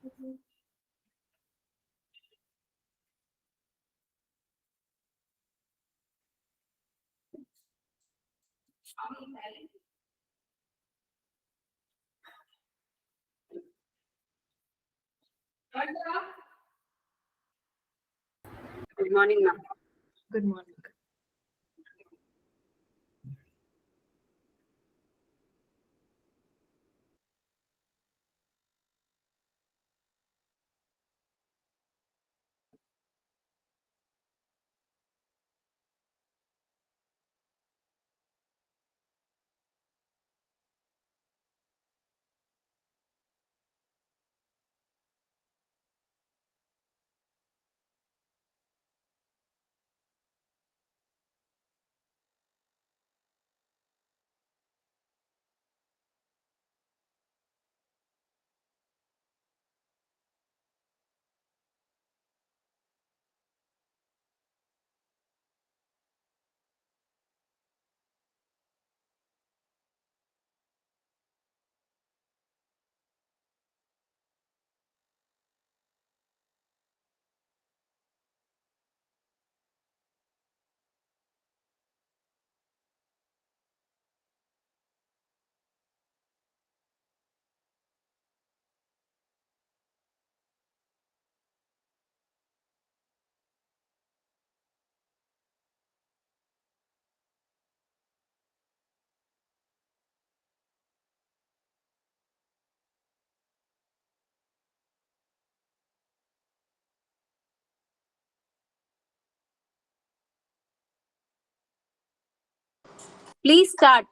Good morning, ma'am. Good morning. Please start.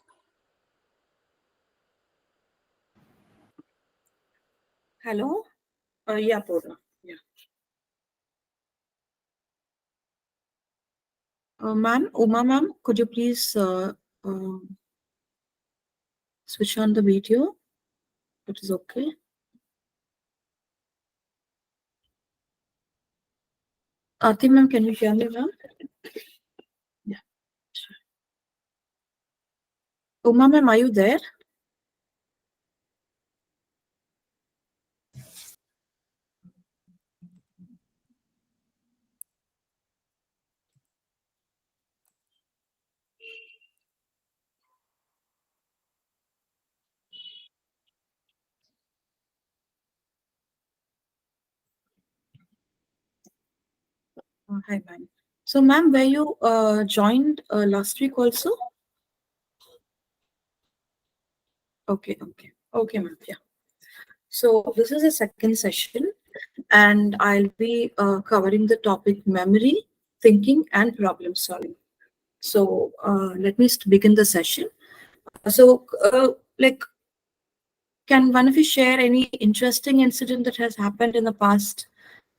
Hello? Yeah, Purna. Yeah. Ma'am, Uma ma'am, could you please switch on the video? It is okay. Aarti ma'am, can you hear me, ma'am? Yeah. Sure. Uma ma'am, are you there? Hi, ma'am. So, ma'am, were you joined last week also? Okay, ma'am. Yeah. So, this is the second session, and I'll be covering the topic memory, thinking, and problem solving. So, let me begin the session. So, can one of you share any interesting incident that has happened in the past,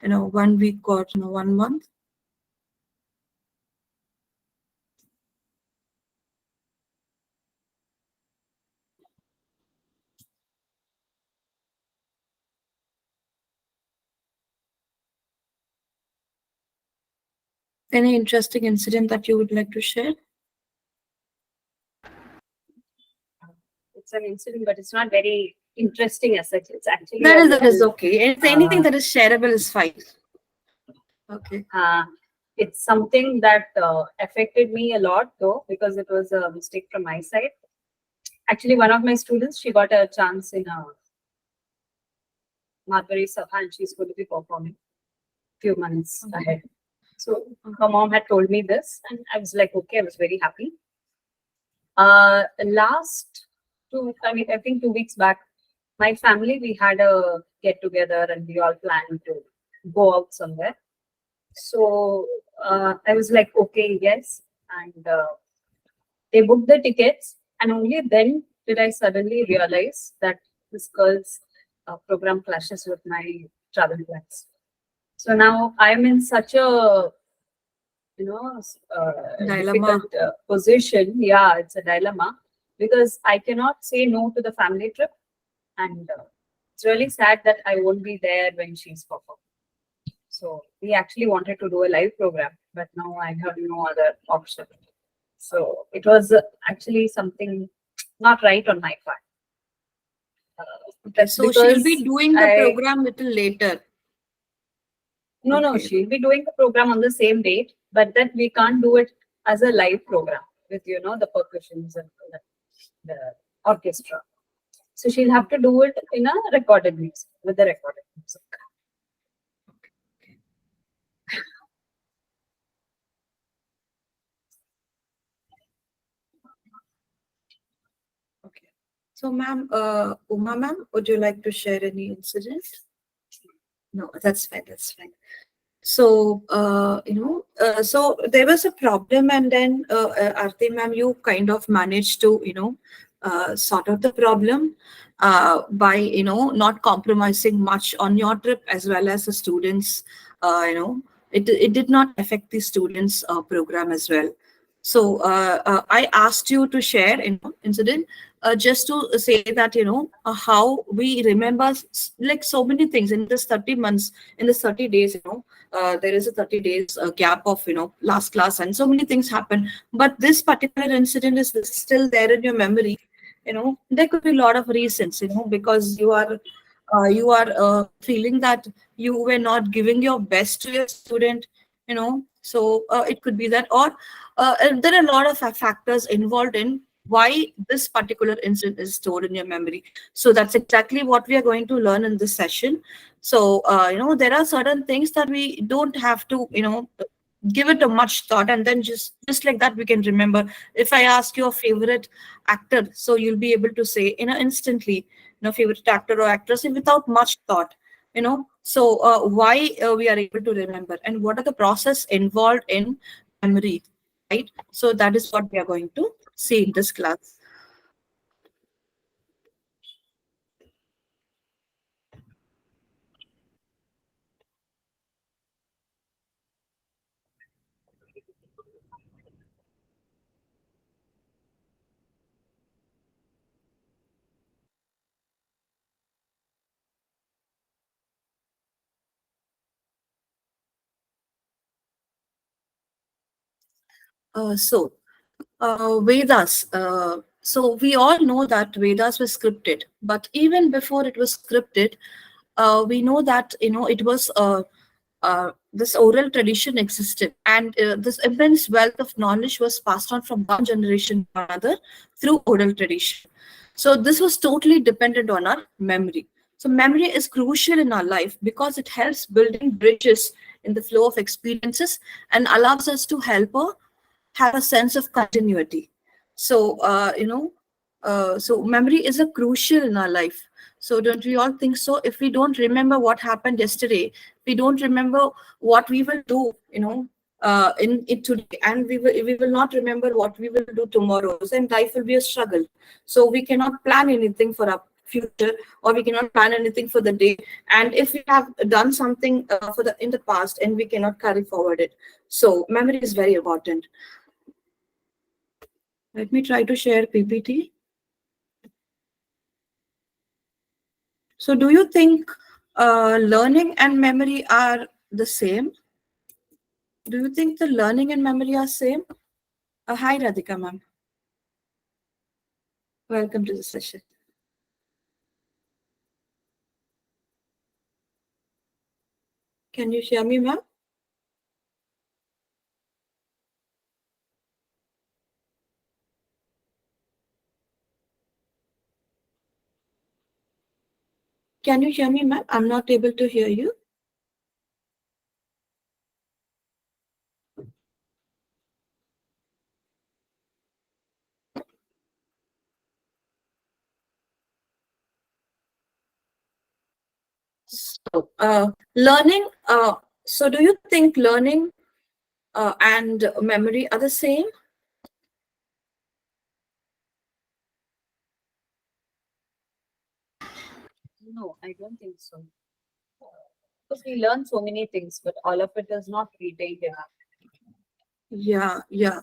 1 week or 1 month? Any interesting incident that you would like to share? It's an incident, but it's not very interesting as such. It's actually That is okay. Anything that is shareable is fine. Okay. It's something that affected me a lot, though, because it was a mistake from my side. Actually, one of my students, she got a chance in a Marbury Sabha, and she's going to be performing few months ahead. So her mom had told me this, and I was like, okay, I was very happy. Last I think 2 weeks back, my family, we had a get together and we all planned to go out somewhere. So I was like, okay, yes. And they booked the tickets, and only then did I suddenly realize that this girl's program clashes with my travel plans. So now I'm in such a Dilemma. difficult position. Yeah, it's a dilemma because I cannot say no to the family trip, and it's really sad that I won't be there when she's performing. So we actually wanted to do a live program, but now I have no other option. So it was actually something not right on my part. Okay, That's so she'll because be doing the I program little later. no, Okay. she'll be doing the program on the same date, but then we can't do it as a live program with the percussions and the orchestra. So she'll have to do it in a recorded music with the recorded music. Okay. Okay. So, ma'am, Uma, ma'am, would you like to share any incident? No, that's fine. That's fine. So, so there was a problem, and then, Aarti, ma'am, you kind of managed to, sort out the problem by, not compromising much on your trip as well as the students. It did not affect the students' program as well. So, I asked you to share, incident, just to say that, how we remember like so many things in this 30 months, in this 30 days, there is a 30 days gap of last class, and so many things happen, but this particular incident is still there in your memory. There could be a lot of reasons, because you are feeling that you were not giving your best to your student. So it could be that, or there are a lot of factors involved in why this particular incident is stored in your memory. So that's exactly what we are going to learn in this session. So there are certain things that we don't have to give it a much thought, and then just like that we can remember. If I ask your favorite actor, so you'll be able to say instantly, favorite actor or actress without much thought. So why we are able to remember, and what are the process involved in memory, right? So that is what we are going to see in this class. So Vedas. So we all know that Vedas was scripted, but even before it was scripted, we know that it was this oral tradition existed, and this immense wealth of knowledge was passed on from one generation to another through oral tradition. So this was totally dependent on our memory. So memory is crucial in our life because it helps building bridges in the flow of experiences and allows us to have a sense of continuity. So, so memory is a crucial in our life. So don't we all think so? If we don't remember what happened yesterday, we don't remember what we will do, in it today, and we will not remember what we will do tomorrow. Then life will be a struggle. So we cannot plan anything for our future, or we cannot plan anything for the day. And if we have done something for the in the past, and we cannot carry forward it. So memory is very important. Let me try to share PPT. So do you think learning and memory are the same? Do you think the learning and memory are same? Hi, Radhika ma'am. Welcome to the session. Can you hear me, ma'am? Can you hear me, ma'am? I'm not able to hear you. So, learning. So, do you think learning and memory are the same? No, I don't think so. Because we learn so many things, but all of it is not retained enough. Yeah, yeah.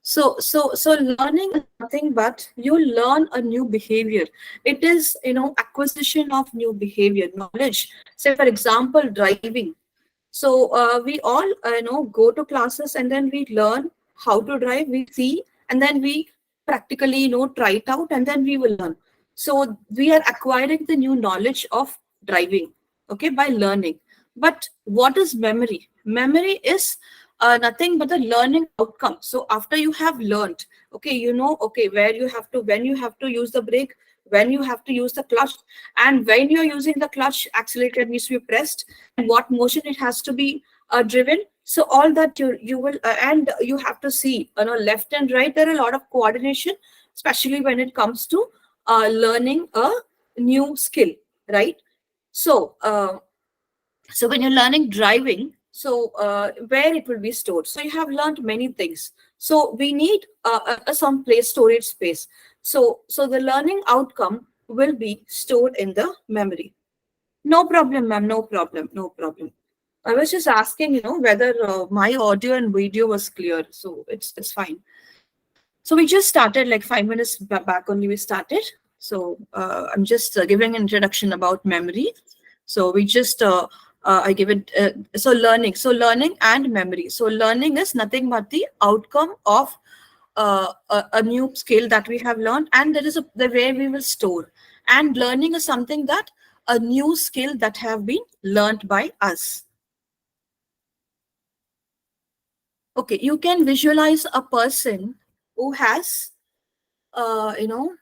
So learning is nothing but you learn a new behavior. It is, acquisition of new behavior, knowledge. Say, for example, driving. So we all, go to classes, and then we learn how to drive. We see, and then we practically, try it out, and then we will learn. So we are acquiring the new knowledge of driving, okay, by learning. But what is memory? Memory is nothing but the learning outcome. So after you have learned, okay, you know, okay, where you have to, when you have to use the brake, when you have to use the clutch, and when you're using the clutch, accelerator needs to be pressed, and what motion it has to be driven. So all that you will, and you have to see, you know, left and right. There are a lot of coordination, especially when it comes to learning a new skill, right? So, so when you're learning driving, so where it will be stored? So you have learned many things. So we need some place storage space. So the learning outcome will be stored in the memory. No problem, ma'am. No problem. No problem. I was just asking, you know, whether my audio and video was clear. So it's fine. So we just started like 5 minutes back only we started. So I'm just giving an introduction about memory. So we just I give it so learning and memory. So learning is nothing but the outcome of a new skill that we have learned, and there is the way we will store. And learning is something that a new skill that have been learned by us. Okay, you can visualize a person who has you know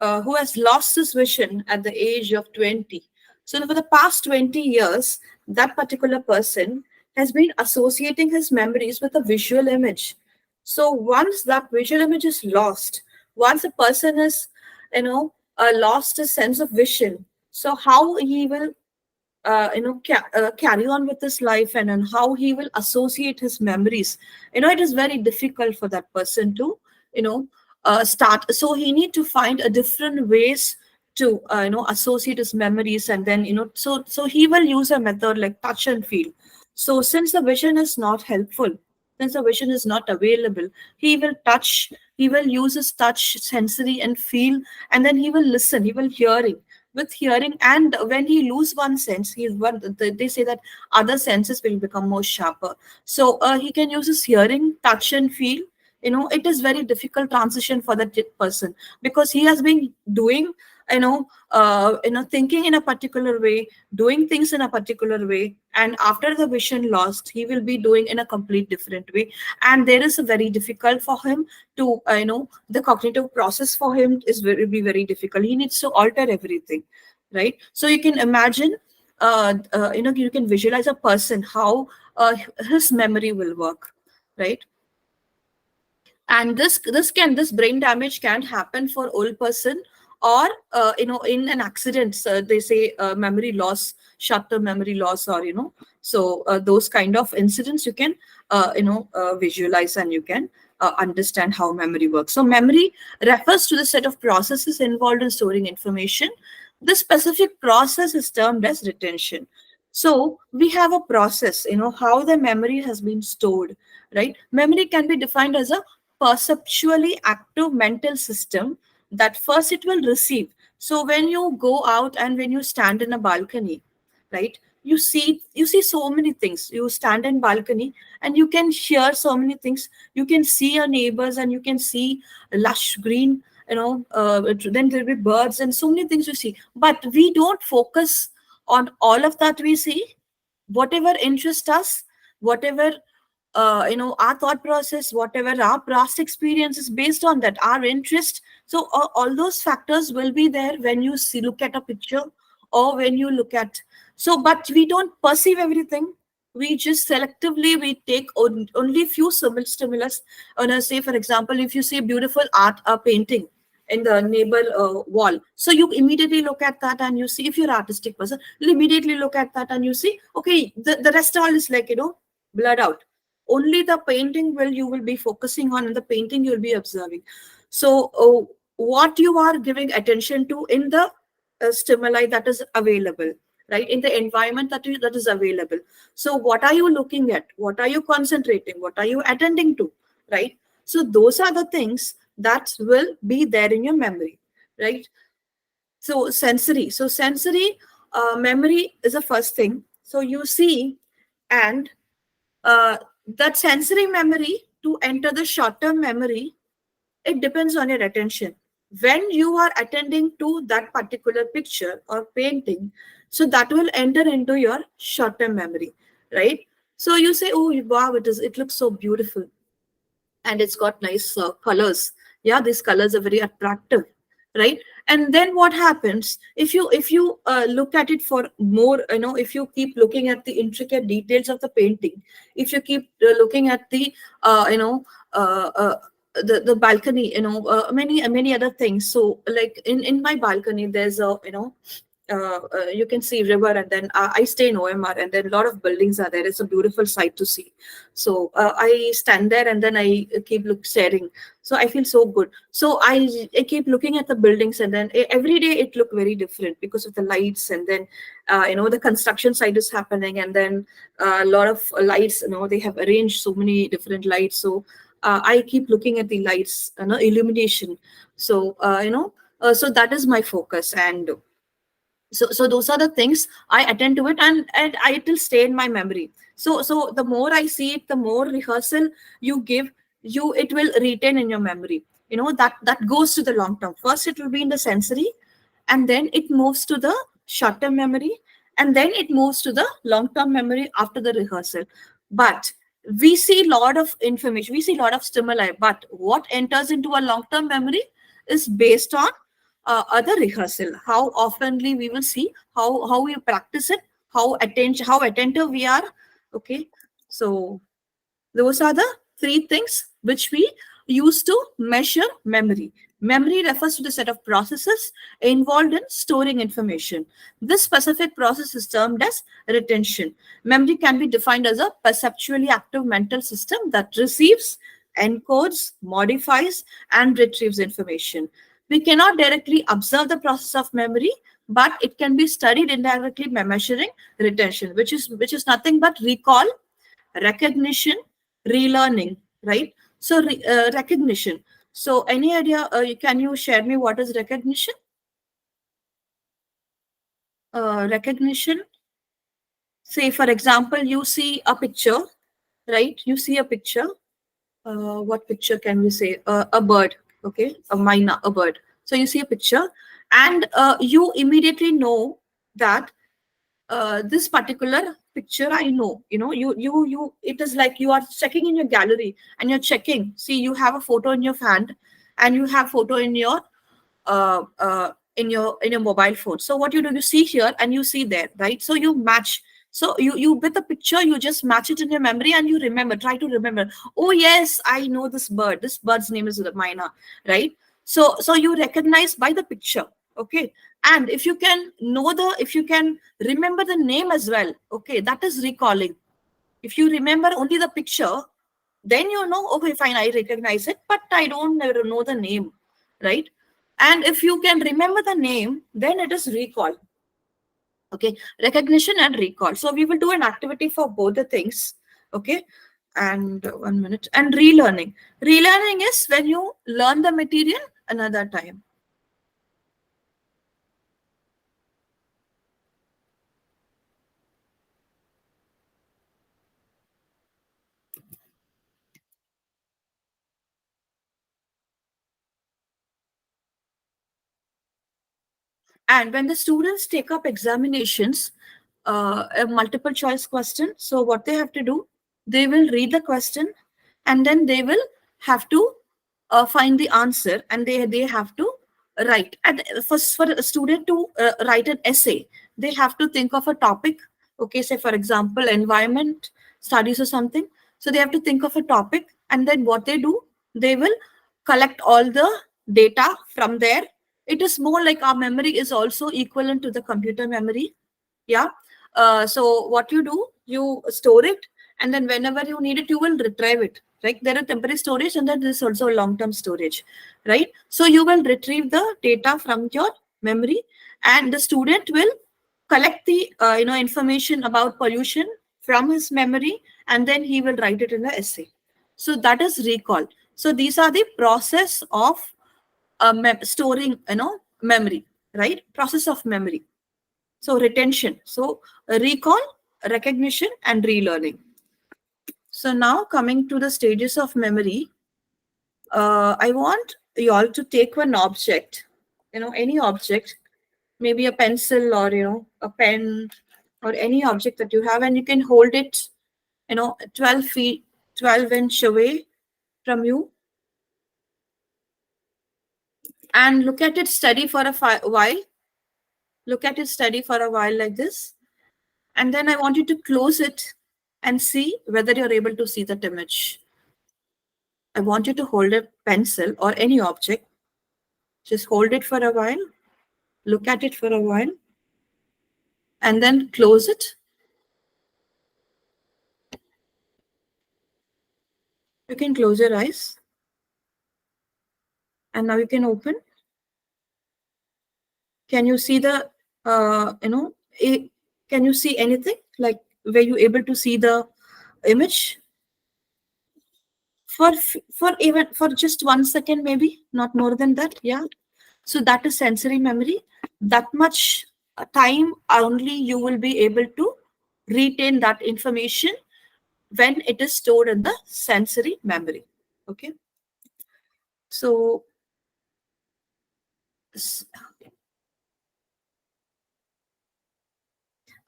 who has lost his vision at the age of 20. So, for the past 20 years, that particular person has been associating his memories with a visual image. So, once that visual image is lost, once a person is, lost his sense of vision, so how he will carry on with his life, and how he will associate his memories, it is very difficult for that person to you know start. So he need to find a different ways to associate his memories, and then so he will use a method like touch and feel. So since the vision is not helpful, since the vision is not available, he will touch, he will use his touch, sensory and feel, and then he will listen, he will hearing. With hearing, and when he lose one sense, they say that other senses will become more sharper. So he can use his hearing, touch and feel. It is very difficult transition for that person, because he has been doing, thinking in a particular way, doing things in a particular way, and after the vision lost, he will be doing in a complete different way. And there is a very difficult for him to the cognitive process for him is be very difficult. He needs to alter everything, right? So you can imagine, you can visualize a person how his memory will work, right? And this brain damage can happen for old person, or in an accident. They say memory loss, short-term memory loss, or so those kind of incidents you can visualize, and you can understand how memory works. So memory refers to the set of processes involved in storing information. The specific process is termed as retention. So we have a process, how the memory has been stored, right? Memory can be defined as a perceptually active mental system that first it will receive. So when you go out and when you stand in a balcony, right, you see so many things. You stand in balcony and you can hear so many things. You can see your neighbors, and you can see lush green, then there'll be birds and so many things you see, but we don't focus on all of that. We see whatever interests us, whatever our thought process, whatever our past experience is based on that, our interest. So all those factors will be there when you see, look at a picture, or when you look at. So but we don't perceive everything. We just selectively we take only few stimulus. Say for example, if you see beautiful art, a painting in the neighbor wall, so you immediately look at that, and you see, if you're an artistic person, you immediately look at that and you see, okay, the rest all is like blurred out. Only the painting will you will be focusing on, and the painting you'll be observing. So what you are giving attention to in the stimuli that is available, right, in the environment that is available. So what are you looking at, what are you concentrating, what are you attending to, right? So those are the things that will be there in your memory, right? So sensory memory is the first thing. So you see, and that sensory memory to enter the short-term memory, it depends on your attention, when you are attending to that particular picture or painting, so that will enter into your short-term memory, right? So you say, oh wow, it looks so beautiful, and it's got nice colors. Yeah, these colors are very attractive, right? And then what happens if you look at it for more, if you keep looking at the intricate details of the painting, if you keep looking at the uh, you know uh, uh, the balcony, many other things. So like in my balcony there's a, you can see river, and then I stay in OMR, and then a lot of buildings are there. It's a beautiful sight to see. So I stand there, and then I keep staring. So I feel so good. So I keep looking at the buildings, and then every day it look very different because of the lights. And then the construction site is happening, and then a lot of lights. They have arranged so many different lights. So I keep looking at the lights, illumination. So so that is my focus. And so those are the things I attend to it, and it will stay in my memory. So the more I see it, the more rehearsal you give, it will retain in your memory. That goes to the long term. First it will be in the sensory, and then it moves to the short term memory, and then it moves to the long term memory after the rehearsal. But we see a lot of information, we see a lot of stimuli, but what enters into a long term memory is based on other rehearsal, how oftenly we will see, how we practice it, how attentive we are. Okay, so those are the three things which we use to measure memory. Memory refers to the set of processes involved in storing information. This specific process is termed as retention. Memory can be defined as a perceptually active mental system that receives, encodes, modifies, and retrieves information. We cannot directly observe the process of memory, but it can be studied indirectly by measuring retention, which is nothing but recall, recognition, relearning, right? So recognition. So any idea, can you share me what is recognition? Recognition, say for example, you see a picture, right? You see a picture. What picture can we say? A bird, okay? A myna, a bird. So you see a picture, and you immediately know that this particular picture I know. It is like you are checking in your gallery, and you're checking. See, you have a photo in your hand, and you have photo in your mobile phone. So what you do, you see here and you see there, right? So you match. So you with the picture, you just match it in your memory, and you remember, try to remember. Oh yes, I know this bird. This bird's name is Mina, right? So you recognize by the picture. Okay. And if you can remember the name as well, okay, that is recalling. If you remember only the picture, then okay, fine, I recognize it, but I don't know the name, right? And if you can remember the name, then it is recall. Okay, recognition and recall. So we will do an activity for both the things. Okay, and 1 minute. And relearning. Relearning is when you learn the material another time. And when the students take up examinations, a multiple choice question, so what they have to do, they will read the question, and then they will have to find the answer, and they have to write. And for a student to write an essay, they have to think of a topic. Okay, say for example, environment studies or something. So they have to think of a topic, and then what they do, they will collect all the data from there. It is more like our memory is also equivalent to the computer memory. Yeah. So what you do, you store it, and then whenever you need it, you will retrieve it. Right? There are temporary storage, and then there's also long-term storage, right? So you will retrieve the data from your memory, and the student will collect the information about pollution from his memory, and then he will write it in the essay. So that is recall. So these are the process of storing, memory, right? Process of memory. So retention. So recall, recognition, and relearning. So now coming to the stages of memory, I want you all to take one object, any object, maybe a pencil or, a pen or any object that you have, and you can hold it, 12 feet, 12 inch away from you, and look at it steady for a while. Look at it steady for a while like this. And then I want you to close it and see whether you're able to see that image. I want you to hold a pencil or any object. Just hold it for a while. Look at it for a while. And then close it. You can close your eyes. And now you can open. Can you see the, can you see anything? Like, were you able to see the image? For even for just 1 second, maybe not more than that. Yeah. So that is sensory memory. That much time only you will be able to retain that information when it is stored in the sensory memory. Okay. So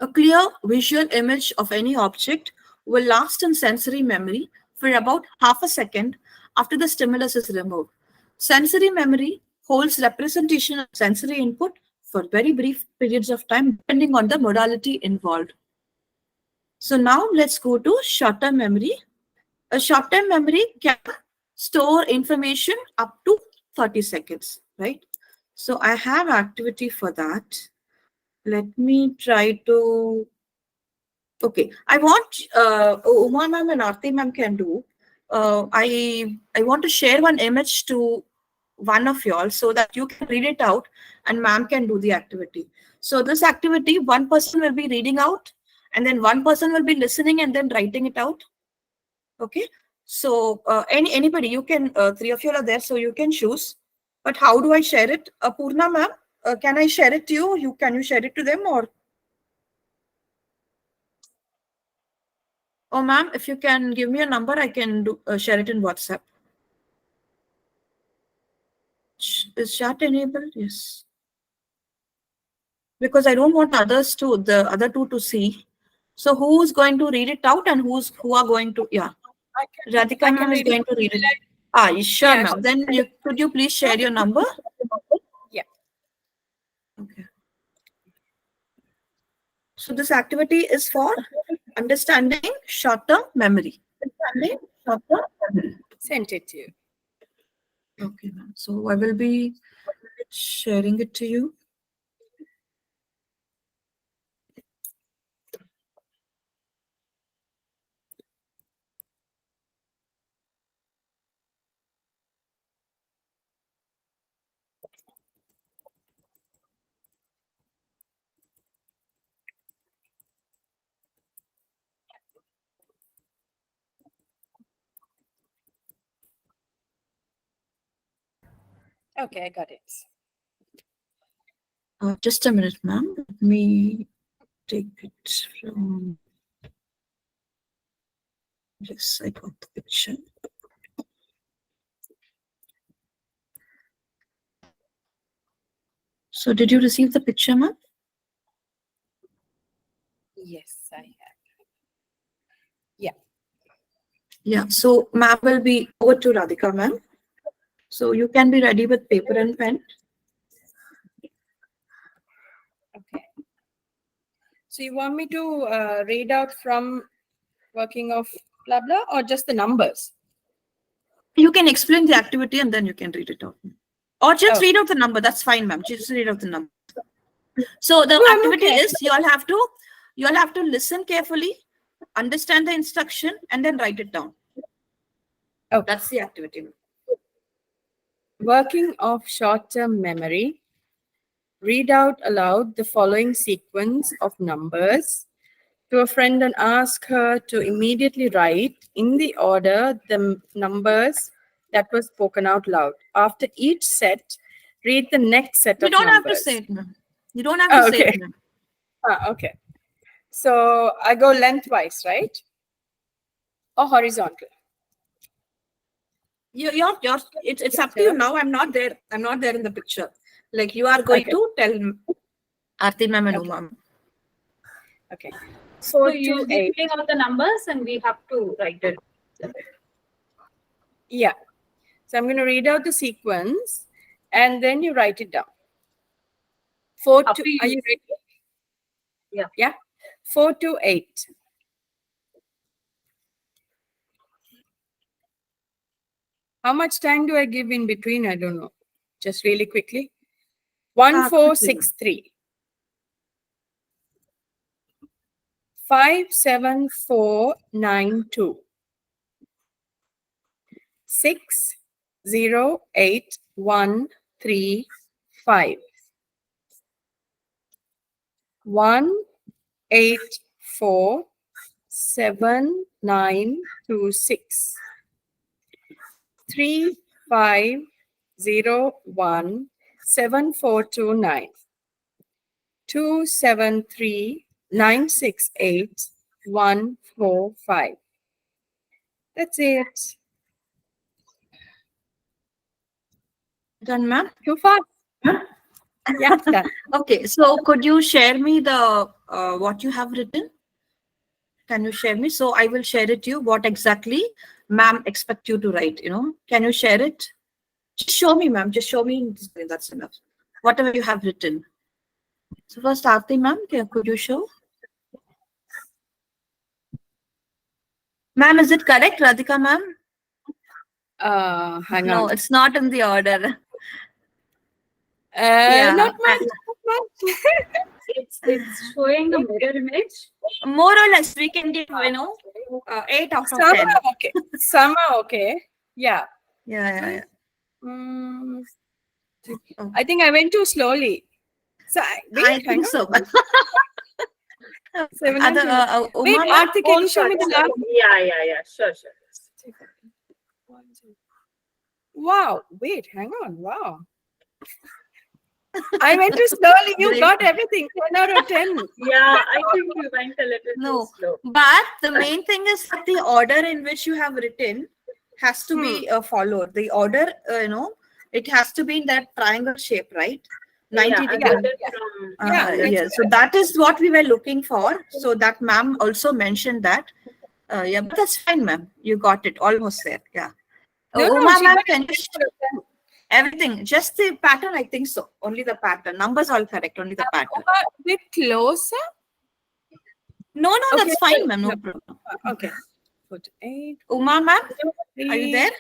a clear visual image of any object will last in sensory memory for about half a second after the stimulus is removed. Sensory memory holds representation of sensory input for very brief periods of time depending on the modality involved. So now let's go to short-term memory. A short-term memory can store information up to 30 seconds, right? So I have activity for that. Let me try to. Okay, I want Uma ma'am and Aarti ma'am can do. I want to share one image to one of y'all so that you can read it out and ma'am can do the activity. So this activity, one person will be reading out and then one person will be listening and then writing it out. Okay, so anybody, you can, three of you are there, so you can choose. But how do I share it? Purna ma'am, can I share it to you? Can you share it to them or? Oh, ma'am, if you can give me a number, I can do, share it in WhatsApp. Is chat enabled? Yes. Because I don't want the other two to see. So who's going to read it out and who are going to, yeah. Radhika ma'am is going to read it. Sure, Yeah, ma'am. Then could you please share your number? Yeah. Okay. So this activity is for understanding short-term memory. Sent it to you. Okay, ma'am. So I will be sharing it to you. Okay, I got it. Just a minute, ma'am. Let me take it from. Yes, I got the picture. So did you receive the picture, ma'am? Yes, I have. Yeah. Yeah. So ma'am will be over to Radhika, ma'am. So you can be ready with paper and pen. Okay. So you want me to read out from working of blah blah or just the numbers? You can explain the activity and then you can read it out. Or just Okay. read out the number. That's fine, ma'am. Just read out the number. So the No, I'm activity okay. is you all have to listen carefully, understand the instruction, and then write it down. Okay. That's the activity. Working of short-term memory. Read out aloud the following sequence of numbers to a friend and ask her to immediately write in the order the numbers that were spoken out loud. After each set, read the next set You of don't numbers. have to say it, ma'am. You don't have to say Okay. it, ma'am. Okay. So I go lengthwise, right? Or horizontal? It's up to you now. I'm not there. I'm not there in the picture. Like you are going Okay. to tell Aarti ma'am and Okay. Uma. Okay. So 4 you'll to be 8. putting out the numbers and we have to write it. Yeah. So I'm going to read out the sequence and then you write it down. 4 Up to, to you. are you ready? Yeah. Yeah. 4 to 8. How much time do I give in between? I don't know. Just really quickly. 1463. 57492. 608135. 1847926. 35017429. 273968145. That's it. Done, ma'am? Too fast. Yeah, done. Okay, so could you share me the what you have written? Can you share me? So I will share it to you. What exactly ma'am expect you to write? Can you share it? Just show me, ma'am. Just show me. That's enough. Whatever you have written. So first, Aarti ma'am, could you show? Ma'am, is it correct, Radhika ma'am? Hang No, on. it's not in the order. Yeah. Not much. Not much. It's showing a mirror image. More or less, we can give 8 out of 10. Somehow okay. Somehow okay. Yeah. Yeah. Mm, Oh. I think I went too slowly. So wait, I hang think on. so. Seven, Other, nine, two. Wait, Uma ma'am? Aarti, can you show me the last? Yeah. Sure. Wow. Wait, hang on. Wow. I went too slowly. You Great. got everything. 10 out of 10. Yeah, I think you went a little No. too slow. But the main thing is that the order in which you have written has to be followed. The order, it has to be in that triangle shape, right? 90 Yeah, I degree. got it from Yeah, So that is what we were looking for. So that ma'am also mentioned that. Yeah, but that's fine, ma'am. You got it almost there. Yeah. No, Uma she ma'am, got can you everything? Just the pattern, I think so. Only the pattern. Numbers all correct. Only the pattern. a bit closer. No, Okay, that's fine, ma'am. No no. problem. Okay. Put 8. Uma ma'am, are you there?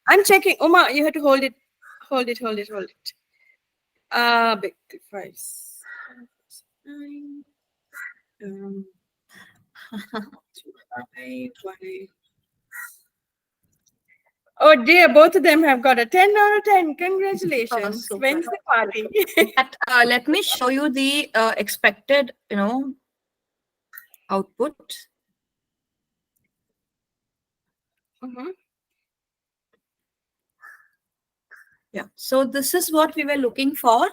I'm checking. Uma, you have to hold it. Hold it. Big 5, 9. 2, 5, 1, 8. Oh dear, both of them have got a 10 out of 10. Congratulations. super. When's the party? But, let me show you the expected, output. Yeah. So this is what we were looking for.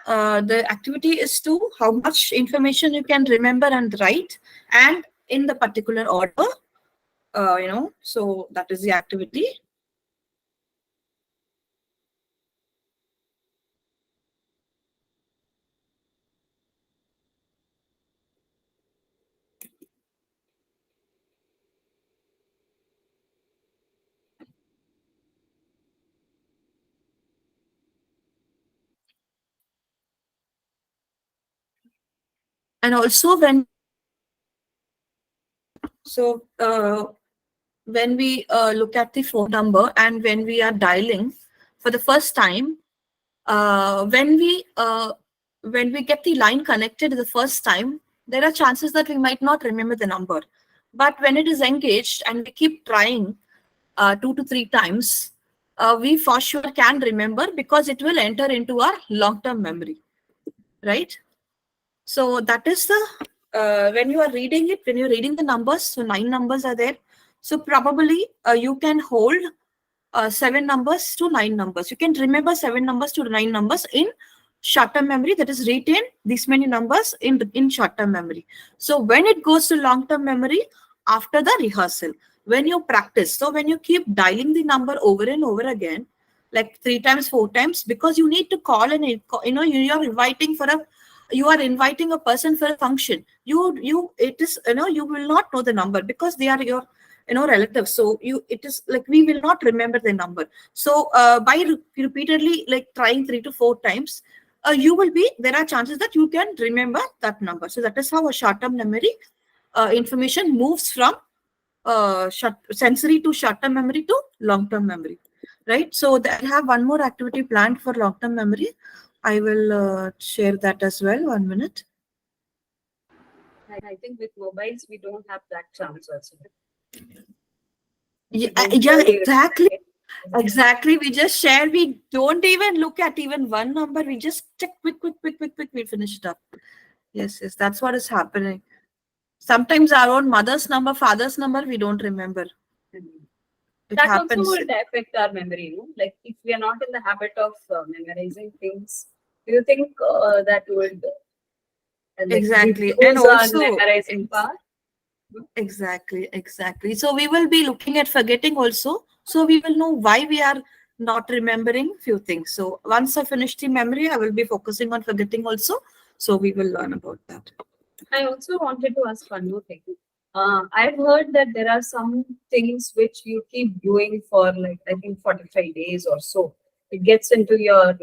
The activity is to how much information you can remember and write, and in the particular order. So that is the activity. And also when we look at the phone number and when we are dialing for the first time, when we get the line connected the first time, there are chances that we might not remember the number. But when it is engaged and we keep trying 2 to 3 times, we for sure can remember because it will enter into our long-term memory, right? So that is the when you are reading it, when you're reading the numbers, so 9 numbers are there. So probably you can hold 7 numbers to 9 numbers. You can remember 7 numbers to 9 numbers in short-term memory, that is retain these many numbers in short-term memory. So when it goes to long-term memory, after the rehearsal, when you practice, so when you keep dialing the number over and over again, like 3 times, 4 times, because you need to call and you are inviting for a, you are inviting a person for a function. It is, you will not know the number because they are your, relatives. So it is like, we will not remember the number. So by repeatedly like trying 3 to 4 times, there are chances that you can remember that number. So that is how a short-term memory information moves from sensory to short-term memory to long-term memory, right? So I have one more activity planned for long-term memory. I will share that as well. 1 minute. I think with mobiles, we don't have that chance also. Yeah, We don't yeah, really exactly. remember it. Exactly. We just share. We don't even look at even one number. We just check quick. We finish it up. Yes, yes. That's what is happening. Sometimes our own mother's number, father's number, we don't remember. It That also happens. would affect our memory, no? Like if we are not in the habit of memorizing things, do you think that would like Exactly. And reduce our also, memorizing power? exactly. So we will be looking at forgetting also. So we will know why we are not remembering few things. So once I finish the memory, I will be focusing on forgetting also. So we will learn about that. I also wanted to ask one more thing. I've heard that there are some things which you keep doing for like I think 45 days or so. It gets into your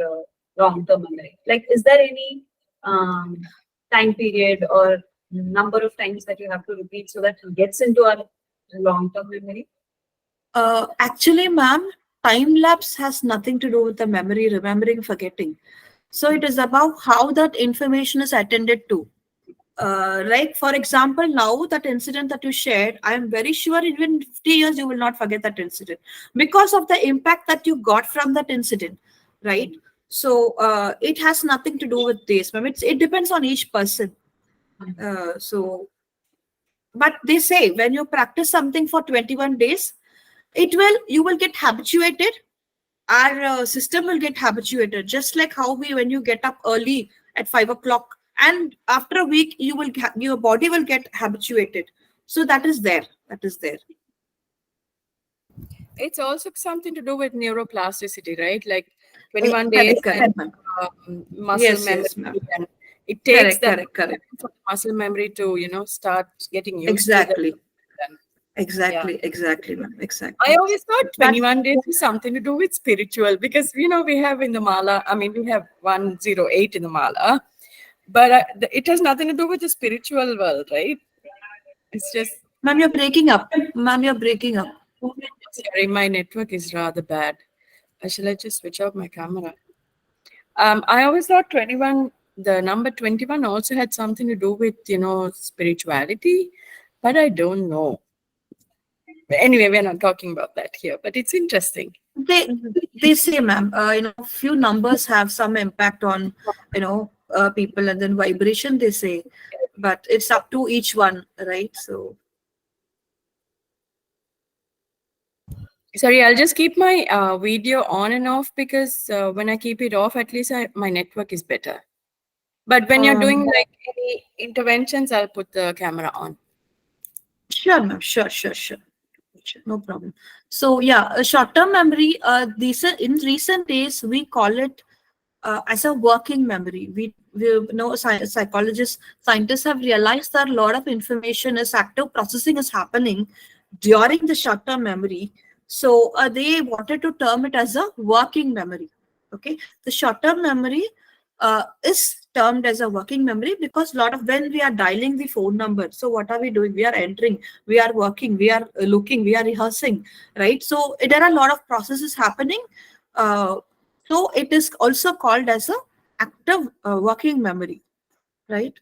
long-term memory. Like, is there any time period or number of times that you have to repeat so that it gets into our long-term memory? Actually, ma'am, time lapse has nothing to do with the memory, remembering, forgetting. So it is about how that information is attended to. Like for example, now that incident that you shared, I am very sure even 50 years you will not forget that incident because of the impact that you got from that incident, right? So it has nothing to do with this, ma'am. It depends on each person. So, but they say when you practice something for 21 days, you will get habituated. Our system will get habituated, just like how when you get up early at 5 o'clock, and after a week your body will get habituated. So that is there. It's also something to do with neuroplasticity, right? Like 21 days Correct, correct, and ma'am. muscle Yes, memory, yes, ma'am. and it takes Correct, that correct, correct. time for the muscle memory to start getting used to the. Exactly, Yeah. exactly, ma'am. I Exactly. always thought That 21 days is something to do with spiritual because we have in the mala, I mean, we have 108 in the mala, but it has nothing to do with the spiritual world, right? It's just, ma'am, you're breaking up. Ma'am, you're breaking up. sorry, my network is rather bad. Shall I just switch off my camera? I always thought 21, the number 21 also had something to do with, spirituality, but I don't know. But anyway, we're not talking about that here, but it's interesting. They they say, ma'am, few numbers have some impact on people, and then vibration they say, but it's up to each one, right? So Sorry, I'll just keep my video on and off because when I keep it off, at least my network is better. But when you're doing like any interventions, I'll put the camera on. sure, ma'am, sure. No problem. So yeah, a short-term memory. These are, in recent days we call it as a working memory. We know psychologists, scientists have realized that a lot of information is active processing is happening during the short-term memory. So they wanted to term it as a working memory. Okay, the short-term memory is termed as a working memory because a lot of when we are dialing the phone number, so what are we doing? We are entering, we are working, we are looking, we are rehearsing, right? So there are a lot of processes happening. So it is also called as a active working memory, right?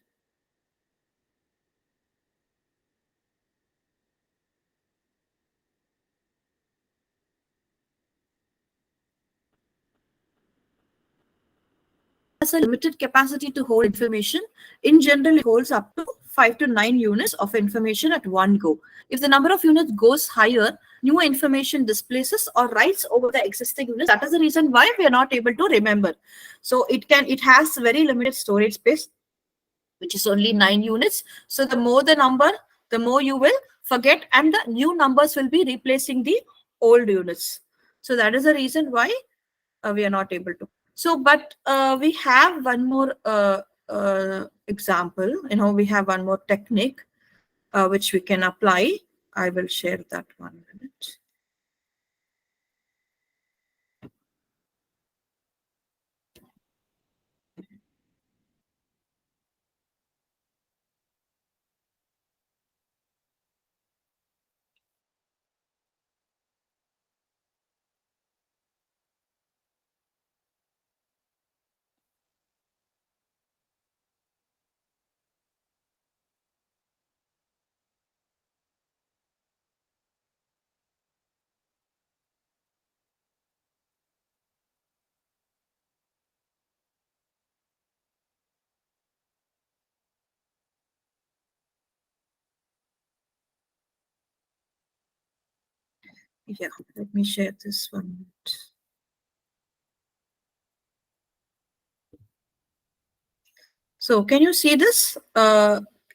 Has a limited capacity to hold information. In general, it holds up to 5 to 9 units of information at one go. If the number of units goes higher, new information displaces or writes over the existing units. That is the reason why we are not able to remember. So it has very limited storage space, which is only 9 units. So the more the number, the more you will forget, and the new numbers will be replacing the old units. So that is the reason why we are not able to. So, but we have one more example, we have one more technique which we can apply. I will share that 1 minute. Yeah, let me share this 1 minute. So can you see this?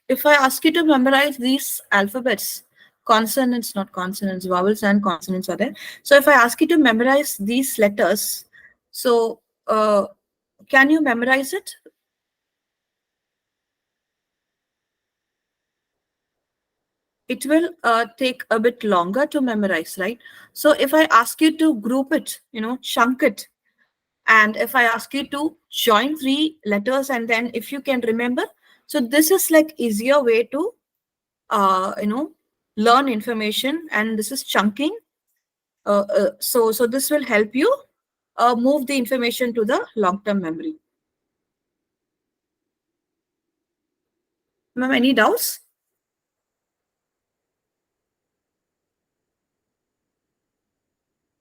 If I ask you to memorize these alphabets, consonants, not consonants, vowels and consonants are there. So if I ask you to memorize these letters, so can you memorize it? It will take a bit longer to memorize, right? So if I ask you to group it, chunk it, and if I ask you to join 3 letters, and then if you can remember, so this is like easier way to learn information, and this is chunking. So this will help you move the information to the long-term memory. Ma'am, any doubts?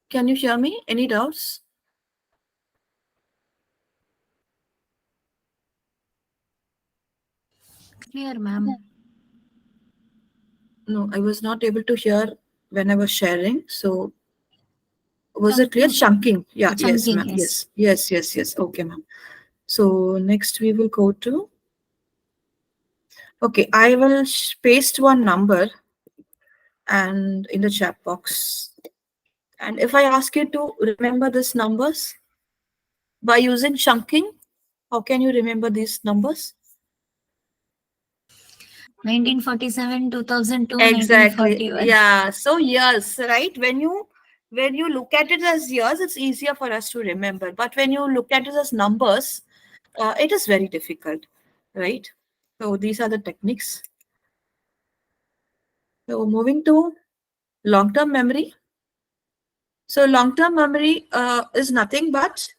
Can you hear me? Any doubts? Clear, ma'am. No, I was not able to hear when I was sharing. So was it clear? Chunking. Yeah, yes, Chunking, ma'am. yes. Yes. Okay, ma'am. So next we will go to. Okay, I will paste one number and in the chat box. And if I ask you to remember these numbers by using chunking, how can you remember these numbers? 1947, 2002, Exactly. 1941. Yeah. So years, right? When you look at it as years, it's easier for us to remember. But when you look at it as numbers, it is very difficult, right? So these are the techniques. So moving to long-term memory. So long-term memory is nothing but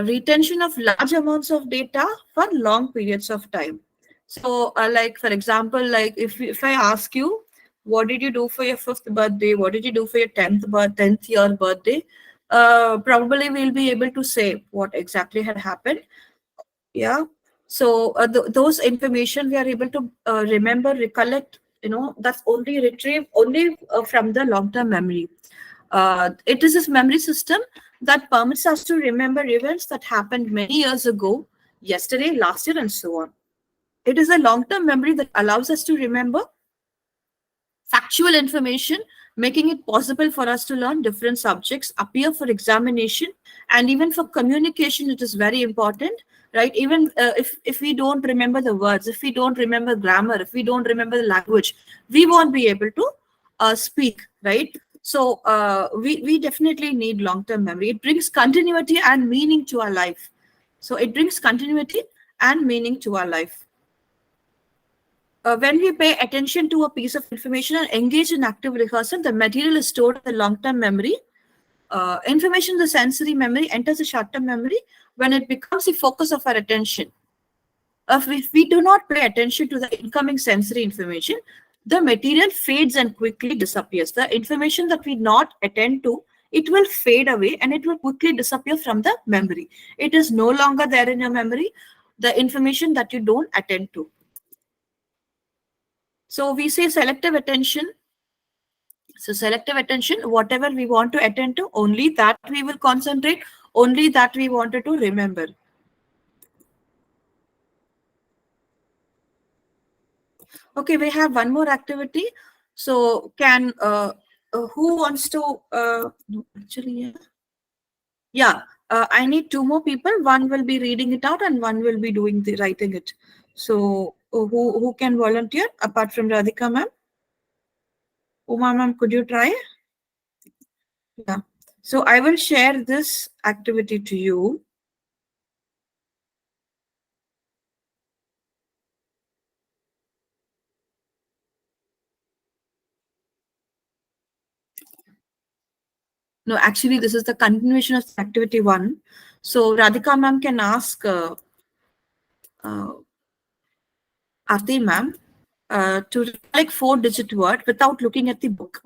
retention of large amounts of data for long periods of time. So, like for example, like if I ask you, what did you do for your 5th birthday? What did you do for your 10th year birthday? Probably we'll be able to say what exactly had happened. Yeah. So those information we are able to remember, recollect. That's only retrieved only from the long-term memory. It is this memory system that permits us to remember events that happened many years ago, yesterday, last year, and so on. It is a long-term memory that allows us to remember factual information, making it possible for us to learn different subjects, appear for examination, and even for communication. It is very important, right? Even if we don't remember the words, if we don't remember grammar, if we don't remember the language, we won't be able to speak, right? So we definitely need long-term memory. It brings continuity and meaning to our life. So it brings continuity and meaning to our life. When we pay attention to a piece of information and engage in active rehearsal, the material is stored in the long-term memory. Information in the sensory memory enters the short-term memory when it becomes the focus of our attention. If we do not pay attention to the incoming sensory information, the material fades and quickly disappears. The information that we not attend to, it will fade away and it will quickly disappear from the memory. It is no longer there in your memory, the information that you don't attend to. So we say selective attention. So selective attention, whatever we want to attend to, only that we will concentrate, only that we wanted to remember. Okay, we have one more activity. So can who wants to no, actually, yeah. Yeah, I need two more people. One will be reading it out and one will be doing the writing it. So who can volunteer apart from Radhika ma'am? Uma ma'am, could you try? Yeah. So I will share this activity to you. No, actually, this is the continuation of activity one. So Radhika ma'am can ask uh, Aarti ma'am to recollect four-digit word without looking at the book.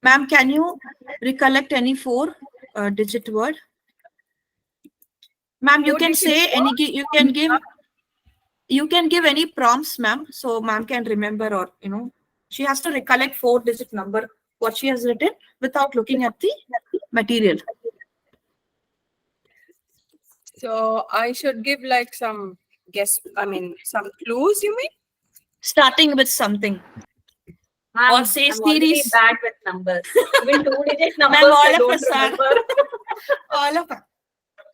Ma'am, can you recollect any four-digit word? Ma'am, you can say any. You can give any prompts, ma'am. So ma'am can remember, or she has to recollect four-digit number what she has written without looking at the material. So I should give like some some clues, you mean? Starting with something. Or say I'm already series. bad with numbers. Even two-digit Ma'am, numbers, I all of don't us are. remember.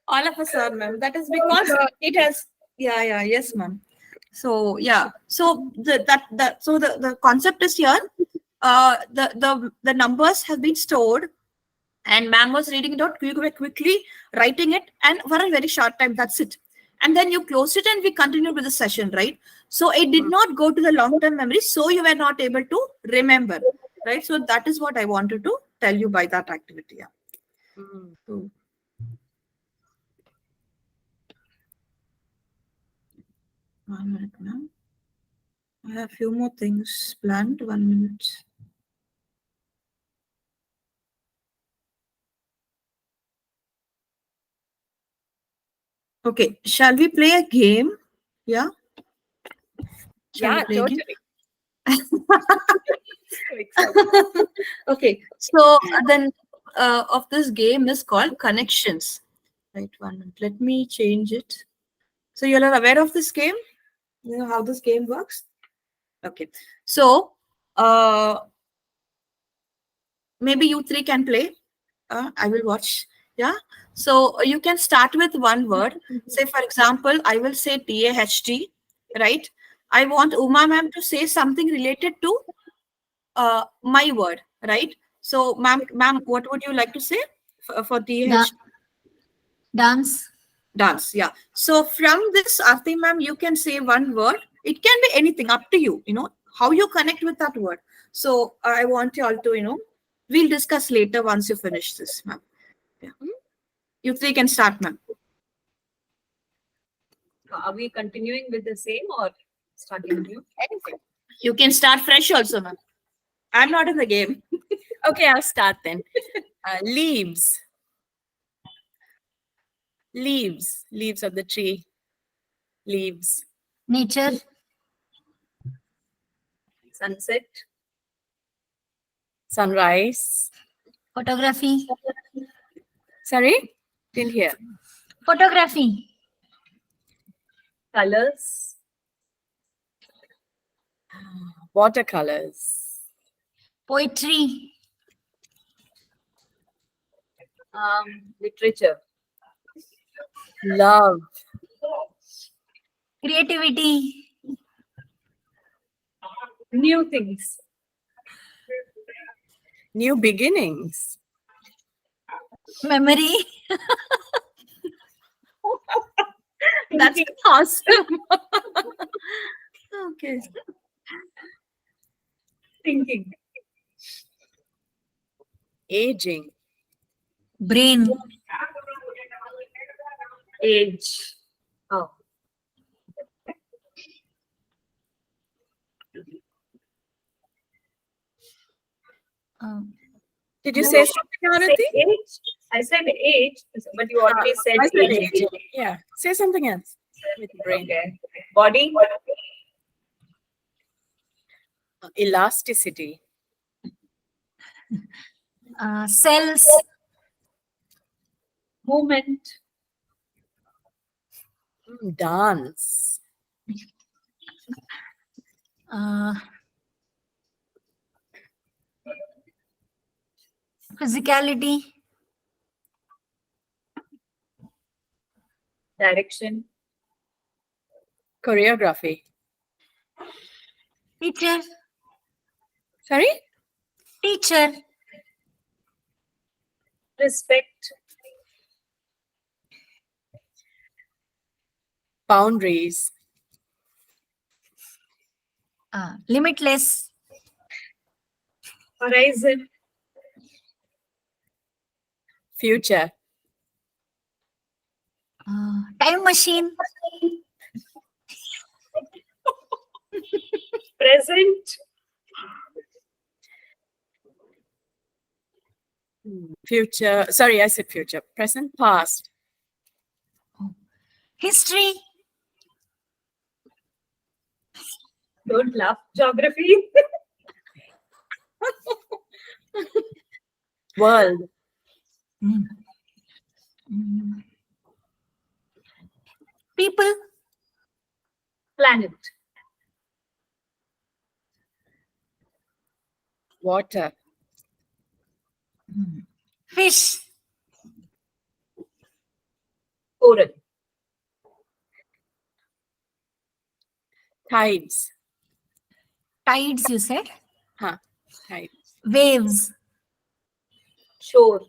all of us are, ma'am. That is because it has. Yeah, yes, ma'am. So yeah, so the concept is here. The numbers have been stored, and ma'am was reading it out quickly, writing it, and for a very short time. That's it. And then you closed it, and we continued with the session, right? So it did not go to the long-term memory, so you were not able to remember, right? So that is what I wanted to tell you by that activity. Yeah. So, 1 minute, ma'am. I have a few more things planned. 1 minute. Okay, shall we play a game? Yeah. Shall we play a game? Okay, so then of this game is called Connections. Right, 1 minute. Let me change it. So you are aware of this game? You know how this game works? Okay. So maybe you three can play. I will watch. Yeah. So you can start with one word. Say, for example, I will say TAHD, right? I want Uma ma'am to say something related to my word, right? So, ma'am, what would you like to say for Da- TAHD? dance. Dance, yeah. So from this, Aarti ma'am, you can say one word. It can be anything, up to you, how you connect with that word. So I want you all to, we'll discuss later once you finish this, ma'am. Yeah. You three can start, ma'am. Are we continuing with the same or starting new? Anything. You can start fresh also, ma'am. I'm not in the game. Okay, I'll start then. Leaves. Leaves of the tree. Leaves. Nature. Sunset, Sunrise. Photography. Sorry? Didn't hear. Photography. colors, Watercolors. Poetry. literature, Love. Creativity. new things, New beginnings. Memory. That's awesome. Okay. thinking, Aging. Brain. age. Oh, Um, Did you no, say no. something, Say Arati? age. I said age, but you already said I said age. aging. Yeah. Say something else. With brain. Okay. Body, Elasticity. cells. movement, Dance. uh, physicality, Direction. Choreography. teacher, Sorry? teacher, Respect. Boundaries. limitless, Horizon. Future. time machine, Present. Future. Sorry, I said future. Present, past. history, Don't laugh. Geography. World. Mm. Mm. people, Planet. Water. fish, Coral. Tides. tides, you said, Tides. waves, Shore.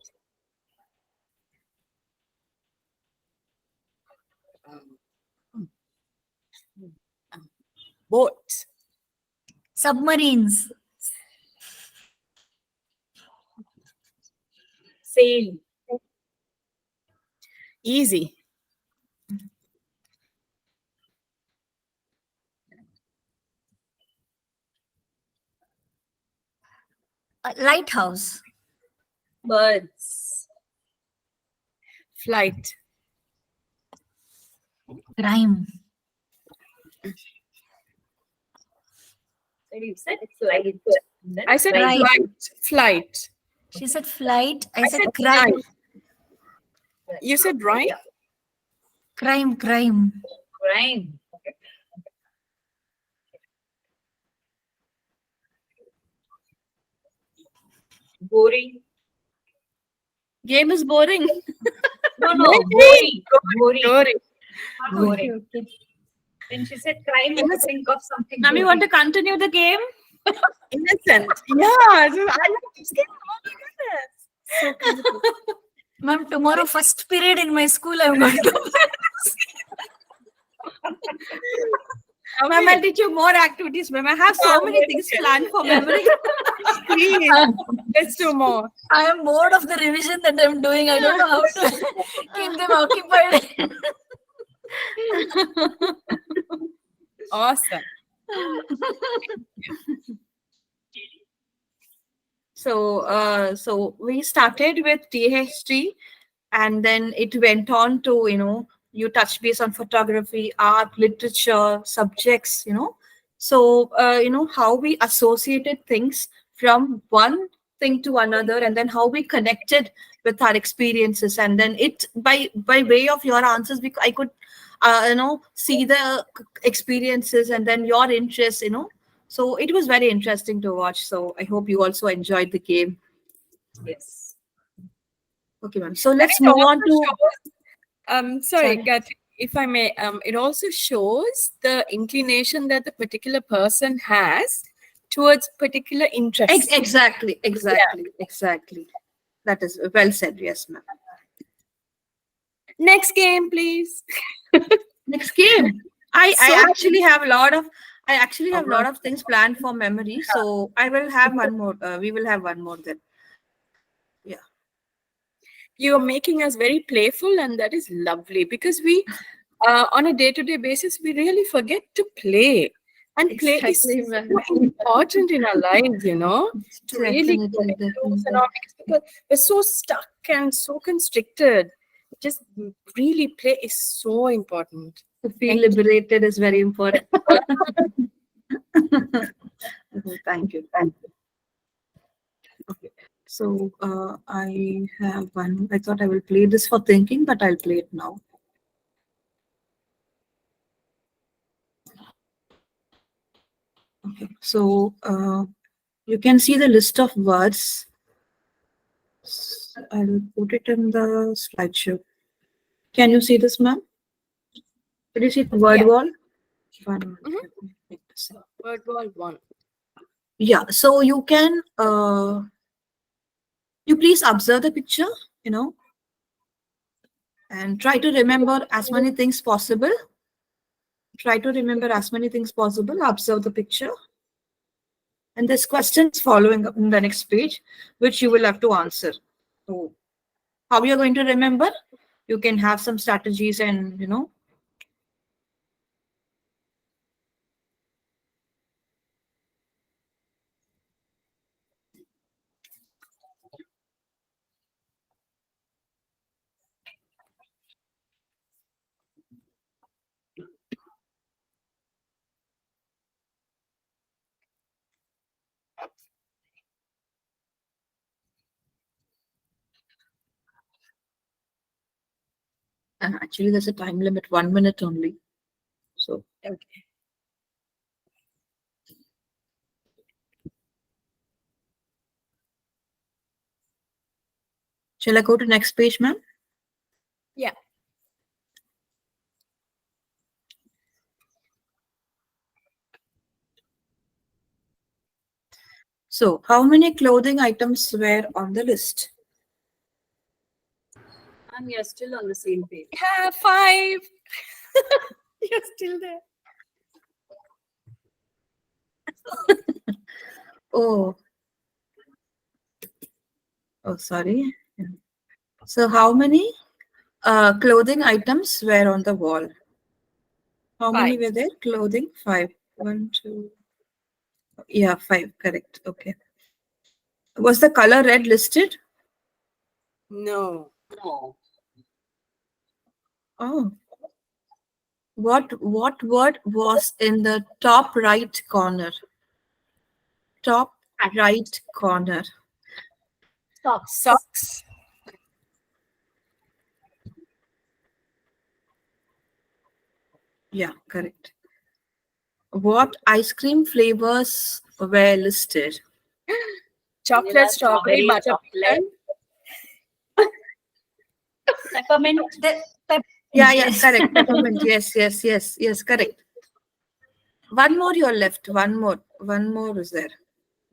Boat. submarines, Sail. Easy. lighthouse, Birds. Flight. crime, So you said flight. And then I said Right. flight. Flight. she said flight, I I said said crime, flight. You said right? Yeah. crime, crime, Crime. Okay. Boring. Game is boring. No, no. Maybe. Boring. Boring. Story. Not boring. When she said crime, I could think of something. Ma'am, you boring. want to continue the game? Innocent. Yeah. So I like this game. Oh my goodness. So beautiful. Ma'am, tomorrow first period in my school I'm going to. Ma'am, I'll teach you more activities, ma'am. I have so many things planned for memory. Please. Let's do more. I am bored of the revision that I'm doing. I don't know how to keep them occupied. Awesome. So we started with TAHD, and then it went on to, you touch base on photography, art, literature, subjects, So, how we associated things from one thing to another, and then how we connected with our experiences. And then by way of your answers, I could, see the experiences and then your interests, So it was very interesting to watch. So I hope you also enjoyed the game. Yes. Okay, ma'am. So And let's it move on also to. shows, sorry, Sorry. Gayatri, if I may, it also shows the inclination that the particular person has towards particular interests. Exactly. That is well said. Yes, ma'am. Next game, please. Next game. I So- actually have a lot of. I actually have a lot of things planned for memory. So I will have one more. We will have one more then. You're making us very playful, and that is lovely because we, on a day-to-day basis, we really forget to play. And play is Exactly, so ma'am. important in our lives, to really Definitely, get loose and definitely. all, because we're so stuck and so constricted. Just really play is so important. To feel liberated is very important. Thank you. Okay. So I have one. I thought I will play this for thinking, but I'll play it now. Okay. So you can see the list of words. I will put it in the slideshow. Can you see this, ma'am? Did you see the word Yeah. wall? One minute, Mhm. let me make this up. Word wall 1. Yeah. So you can you please observe the picture, and try to remember as many things possible. Try to remember as many things possible. Observe the picture. And this question is following up in the next page, which you will have to answer. So how you're going to remember? You can have some strategies and, and actually there's a time limit, 1 minute only. So, Okay. shall I go to next page, ma'am? Yeah. So, how many clothing items were on the list? And you're still on the same page. Yeah, 5. You're still there. Oh, sorry. So, how many clothing items were on the wall? How many 5. were there? Clothing, 5. 1, 2. Yeah, 5. Correct. Okay. Was the color red listed? No. No. Oh. What word was in the top right corner? Top right corner. Socks. Socks. Yeah, correct. What ice cream flavors were listed? Chocolate, Vanilla, strawberry, butter chocolate, peppermint. Yeah, correct. Peppermint. Yes, correct. One more you're left. One more is there.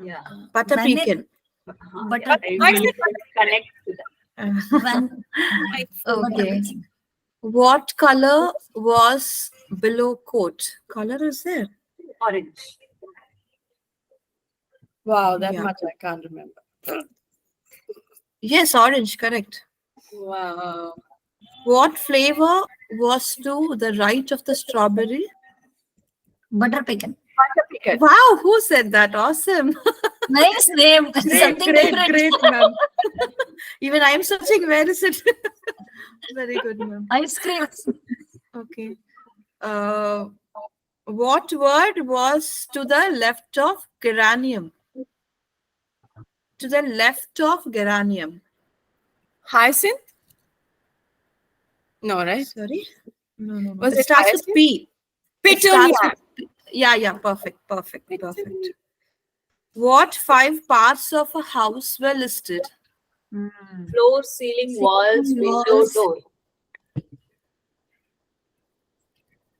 Yeah. Butter Vanilla- pecan. Butter. I usually connect to that. Okay. What color was below coat? Color is there? Orange. Wow, that Yeah. much I can't remember. Yes, orange, correct. Wow. What flavor was to the right of the strawberry? Butter pecan. Butter pecan. Wow, who said that? Awesome. Nice name. Something different. Great, ma'am. Even I am searching, where is it? Very good, ma'am. Ice cream. Okay. What word was to the left of geranium? To the left of geranium. Hyacinth? No, right? Sorry? No. Was It it starts with hyacinth? P. It Petunia. starts with P. Yeah, perfect. What 5 parts of a house were listed? Floor, ceiling, walls, window, door.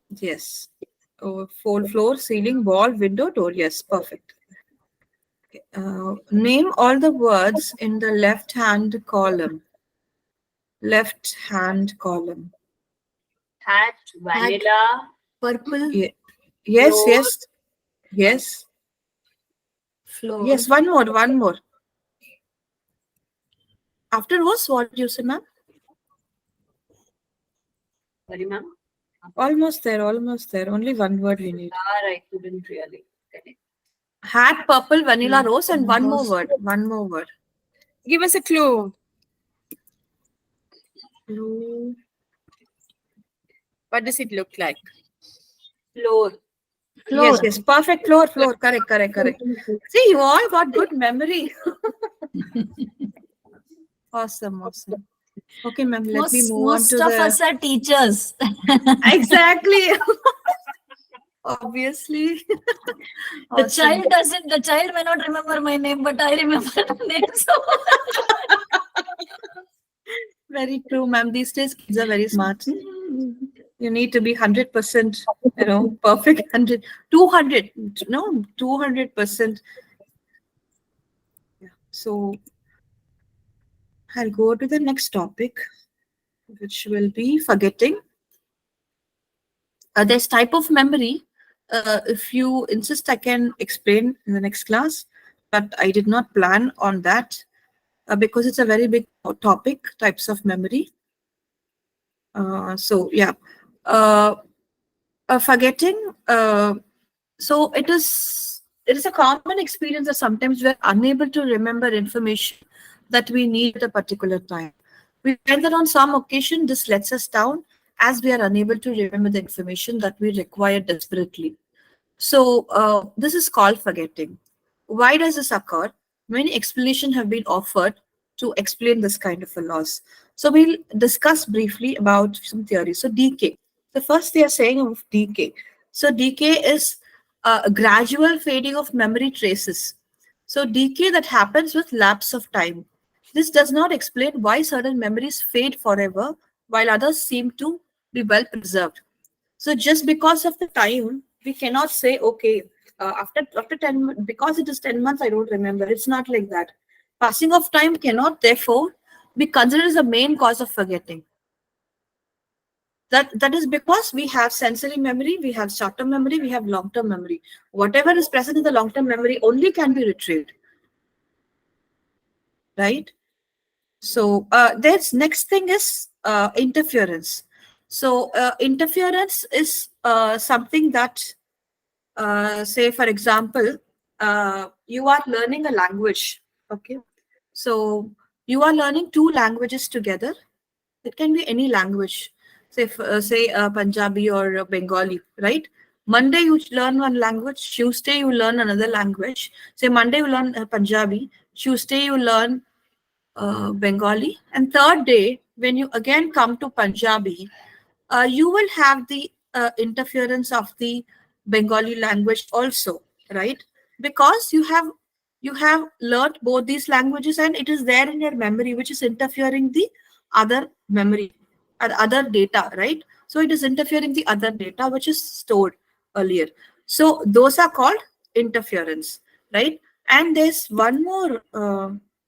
Yes. Oh, floor, ceiling, wall, window, door. Yes, perfect. Okay. Name all the words in the left-hand column. Left-hand column. Hat, vanilla, Purple. Ye- Yes, Floor. yes. Floor. Yes, one more. After was what you say, ma'am? sorry ma'am. Almost there. Only one word we need. I couldn't really connect. Hat, purple, vanilla, rose, and one more word. Give us a clue. Blue. What does it look like? Floor. Yes. Perfect. Floor. Correct. See, you all got good memory. Awesome. Okay, ma'am, let me move on Most to of the... us are teachers. Exactly. Obviously. The Awesome. the child may not remember my name, but I remember the name. So Very true, ma'am. These days, kids are very smart. You need to be 100%, perfect. 100, 200, no, 200%. Yeah. So I'll go to the next topic, which will be forgetting. There's type of memory. If you insist, I can explain in the next class, but I did not plan on that because it's a very big topic, types of memory. So yeah, uh, forgetting. So it is a common experience that sometimes we are unable to remember information that we need at a particular time. We find that on some occasion this lets us down as we are unable to remember the information that we require desperately. So this is called forgetting. Why does this occur? Many explanations have been offered to explain this kind of a loss. So we'll discuss briefly about some theories. So decay. The first they are saying of decay. So decay is a gradual fading of memory traces. So decay that happens with lapse of time. This does not explain why certain memories fade forever while others seem to be well preserved. So just because of the time, we cannot say, okay, after 10, because it is 10 months, I don't remember. It's not like that. Passing of time cannot therefore be considered as the main cause of forgetting. That is because we have sensory memory, we have short-term memory, we have long-term memory. Whatever is present in the long-term memory only can be retrieved, right? So there's next thing is interference. So interference is something that, say for example, you are learning a language. Okay, so you are learning two languages together. It can be any language, say Punjabi or Bengali, right? Monday you learn one language, Tuesday you learn another language. Say Monday you learn Punjabi, Tuesday you learn Bengali, and third day when you again come to Punjabi, you will have the interference of the Bengali language also, right? Because you have learned both these languages and it is there in your memory, which is interfering the other memory or other data, right? So it is interfering the other data which is stored earlier. So those are called interference, right? And there's one more.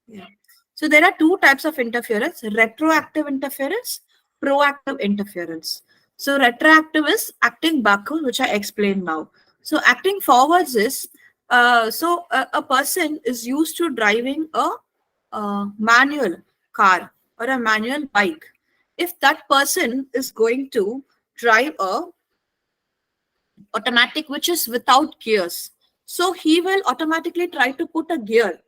Yeah. So there are two types of interference: retroactive interference, proactive interference. So retroactive is acting backward, which I explained now. So acting forwards is a person is used to driving a manual car or a manual bike. If that person is going to drive a automatic which is without gears, so he will automatically try to put a gear,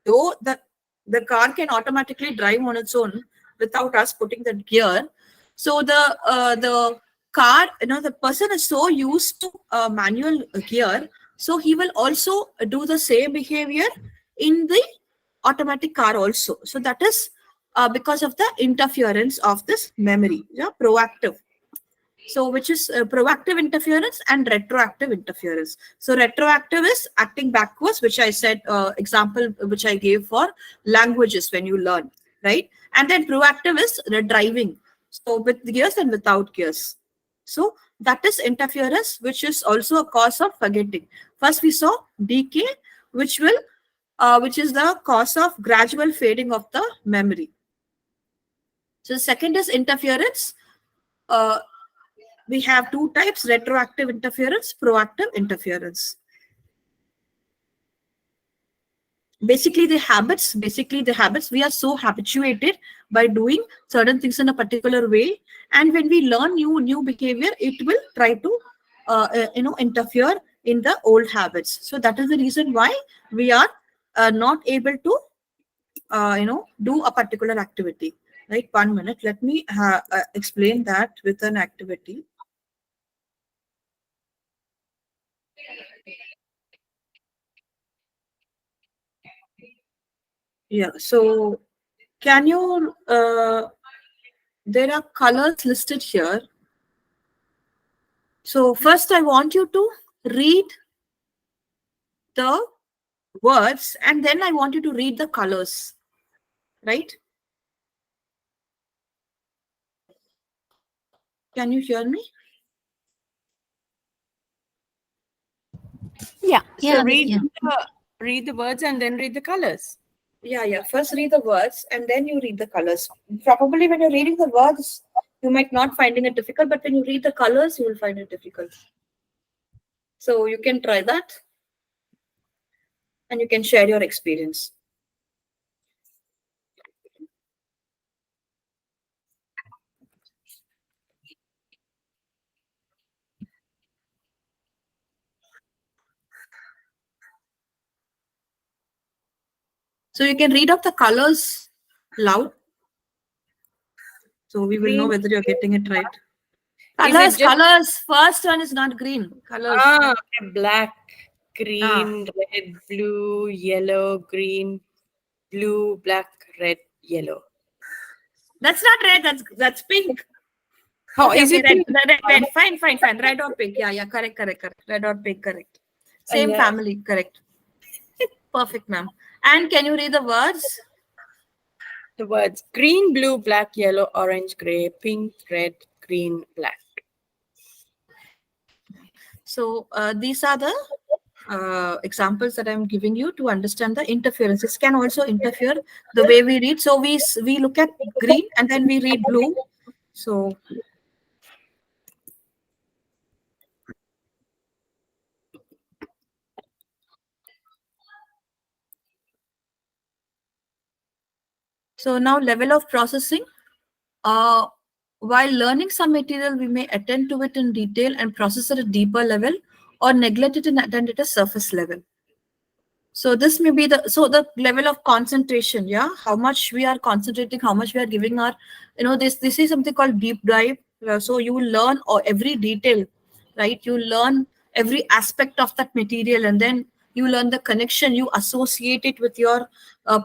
though the car can automatically drive on its own without us putting that gear. So the car, the person is so used to manual gear, so he will also do the same behavior in the automatic car also. So that is because of the interference of this memory. Yeah, proactive. So which is proactive interference and retroactive interference. So retroactive is acting backwards, which I said, example which I gave for languages when you learn, right? And then proactive is the driving, so with gears and without gears. So that is interference, which is also a cause of forgetting. First we saw decay, which is the cause of gradual fading of the memory. So the second is interference. uh, we have two types: retroactive interference, proactive interference. Basically the habits, we are so habituated by doing certain things in a particular way, and when we learn new behavior, it will try to interfere in the old habits. So that is the reason why we are not able to do a particular activity, right? 1 minute, let me explain that with an activity. Yeah, so can you, there are colors listed here. So first I want you to read the words and then I want you to read the colors, right? Can you hear me? Yeah. So Yeah, yeah. read the words and then read the colors. Yeah. First read the words and then you read the colors. Probably when you're reading the words, you might not finding it difficult, but when you read the colors, you will find it difficult. So you can try that and you can share your experience. So you can read out the colors loud. So we will know Green. whether you're getting it right. Is Colors, it just colors. First one is not green. Colors. okay, black, green, red, blue, yellow, green, blue, black, red, yellow. That's not red. That's pink. Oh, Okay, is okay, it red, pink? red. Fine. Red or pink. Yeah, correct. Red or pink, correct. Same Yeah. family, correct. Perfect, ma'am. And can you read the words? The words green, blue, black, yellow, orange, gray, pink, red, green, black. So these are the examples that I'm giving you to understand the interferences. Can also interfere the way we read. So we look at green and then we read blue. So now level of processing. Uh, while learning some material, we may attend to it in detail and process at a deeper level, or neglect it and attend at a surface level. So this may be the level of concentration, yeah, how much we are concentrating, how much we are giving our, this is something called deep dive. So you will learn every detail, right? You learn every aspect of that material, and then you learn the connection, you associate it with your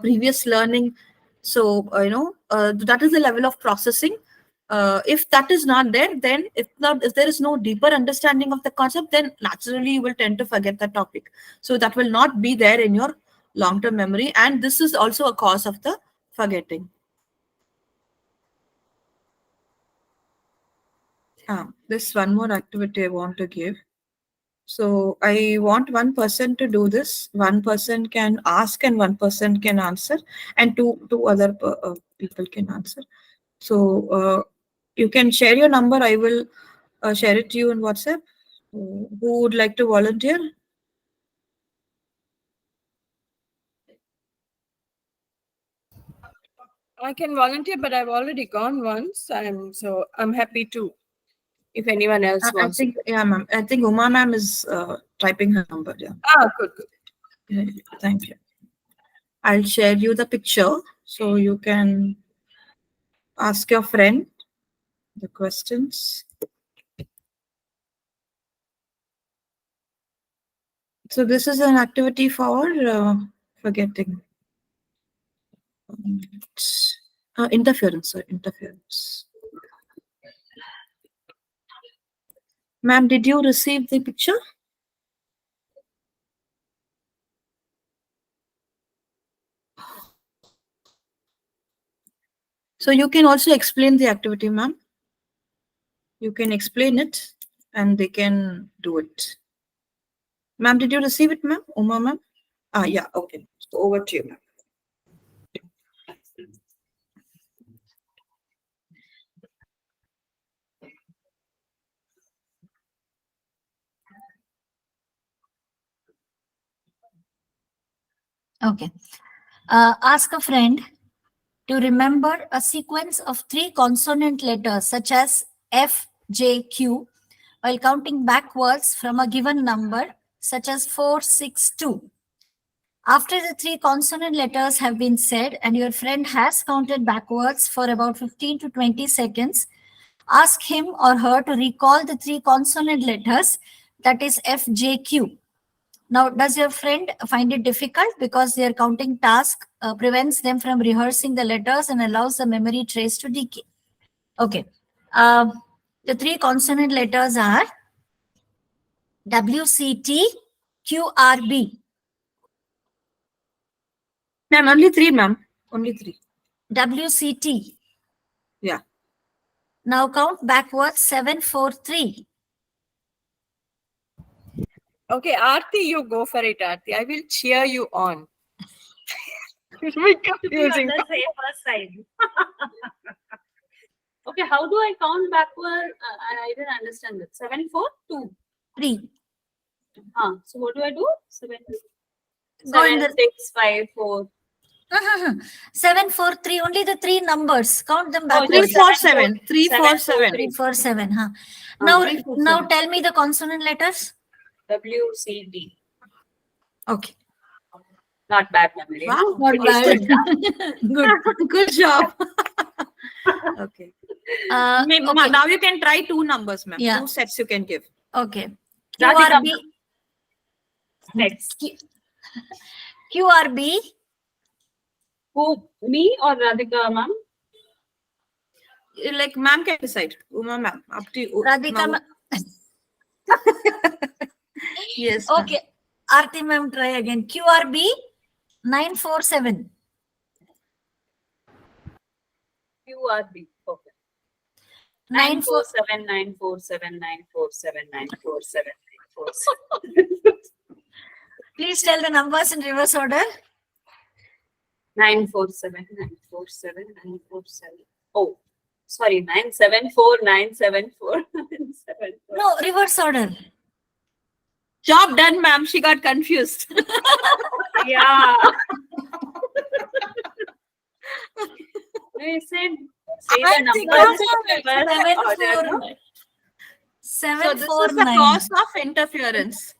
previous learning. So that is the level of processing. If that is not there, then if there is no deeper understanding of the concept, then naturally you will tend to forget the topic. So that will not be there in your long-term memory, and this is also a cause of the forgetting. This one more activity I want to give. So I want one person to do this. One person can ask and one person can answer, and two other people can answer. So you can share your number. I will share it to you in WhatsApp. Who would like to volunteer? I can volunteer, but I've already gone once. I'm happy to. If anyone else I wants. think, yeah, ma'am. I think Uma ma'am is typing her number. Yeah. Good. Yeah, thank you. I'll share you the picture so you can ask your friend the questions. So this is an activity for forgetting. Interference, sorry, interference. Ma'am, did you receive the picture? So you can also explain the activity, ma'am. You can explain it and they can do it. Ma'am, did you receive it, ma'am? Uma, ma'am? Yeah, okay. So over to you, ma'am. Okay. Ask a friend to remember a sequence of three consonant letters such as F, J, Q while counting backwards from a given number such as 462. After the three consonant letters have been said and your friend has counted backwards for about 15 to 20 seconds, ask him or her to recall the three consonant letters, that is F, J, Q. Now, does your friend find it difficult because their counting task prevents them from rehearsing the letters and allows the memory trace to decay? Okay. The three consonant letters are WCT, QRB. Ma'am, only three, ma'am. Only three. WCT. Yeah. Now count backwards. 743. Okay, Aarti, you go for it, Aarti. I will cheer you on. It's very To be on confusing. the safer side. Okay, how do I count backward? I didn't understand that. 7, 4, 2. 3. So what do I do? 7, Go in 7, the 6, 5, 4. 743. Only the three numbers. Count them Oh, backwards. 347. 347. 347. Huh? Ah, Now, 347. now tell me the consonant letters. W, C, D. Okay. Not bad memory. Wow. Not It is bad. good. Good. Good job. Okay. Okay. Now you can try two numbers, ma'am. Yeah. Two sets you can give. Okay. Radhika, QRB. next. QRB. Who, me or Radhika, ma'am? Like, ma'am can decide. Uma, ma'am. Up to you. Radhika. Now- Yes. Okay. Aarti ma'am, try again. QRB 947. QRB. Okay. 94. 947, 947, 947, 947, 947. Please tell the numbers in reverse order. 947, 947, 947. Oh, sorry, 974, 974, 974. No, reverse order. Job done, ma'am. She got confused. Yeah. I said, say I the think numbers also in reverse order. 749. So this is the 749. cause of interference.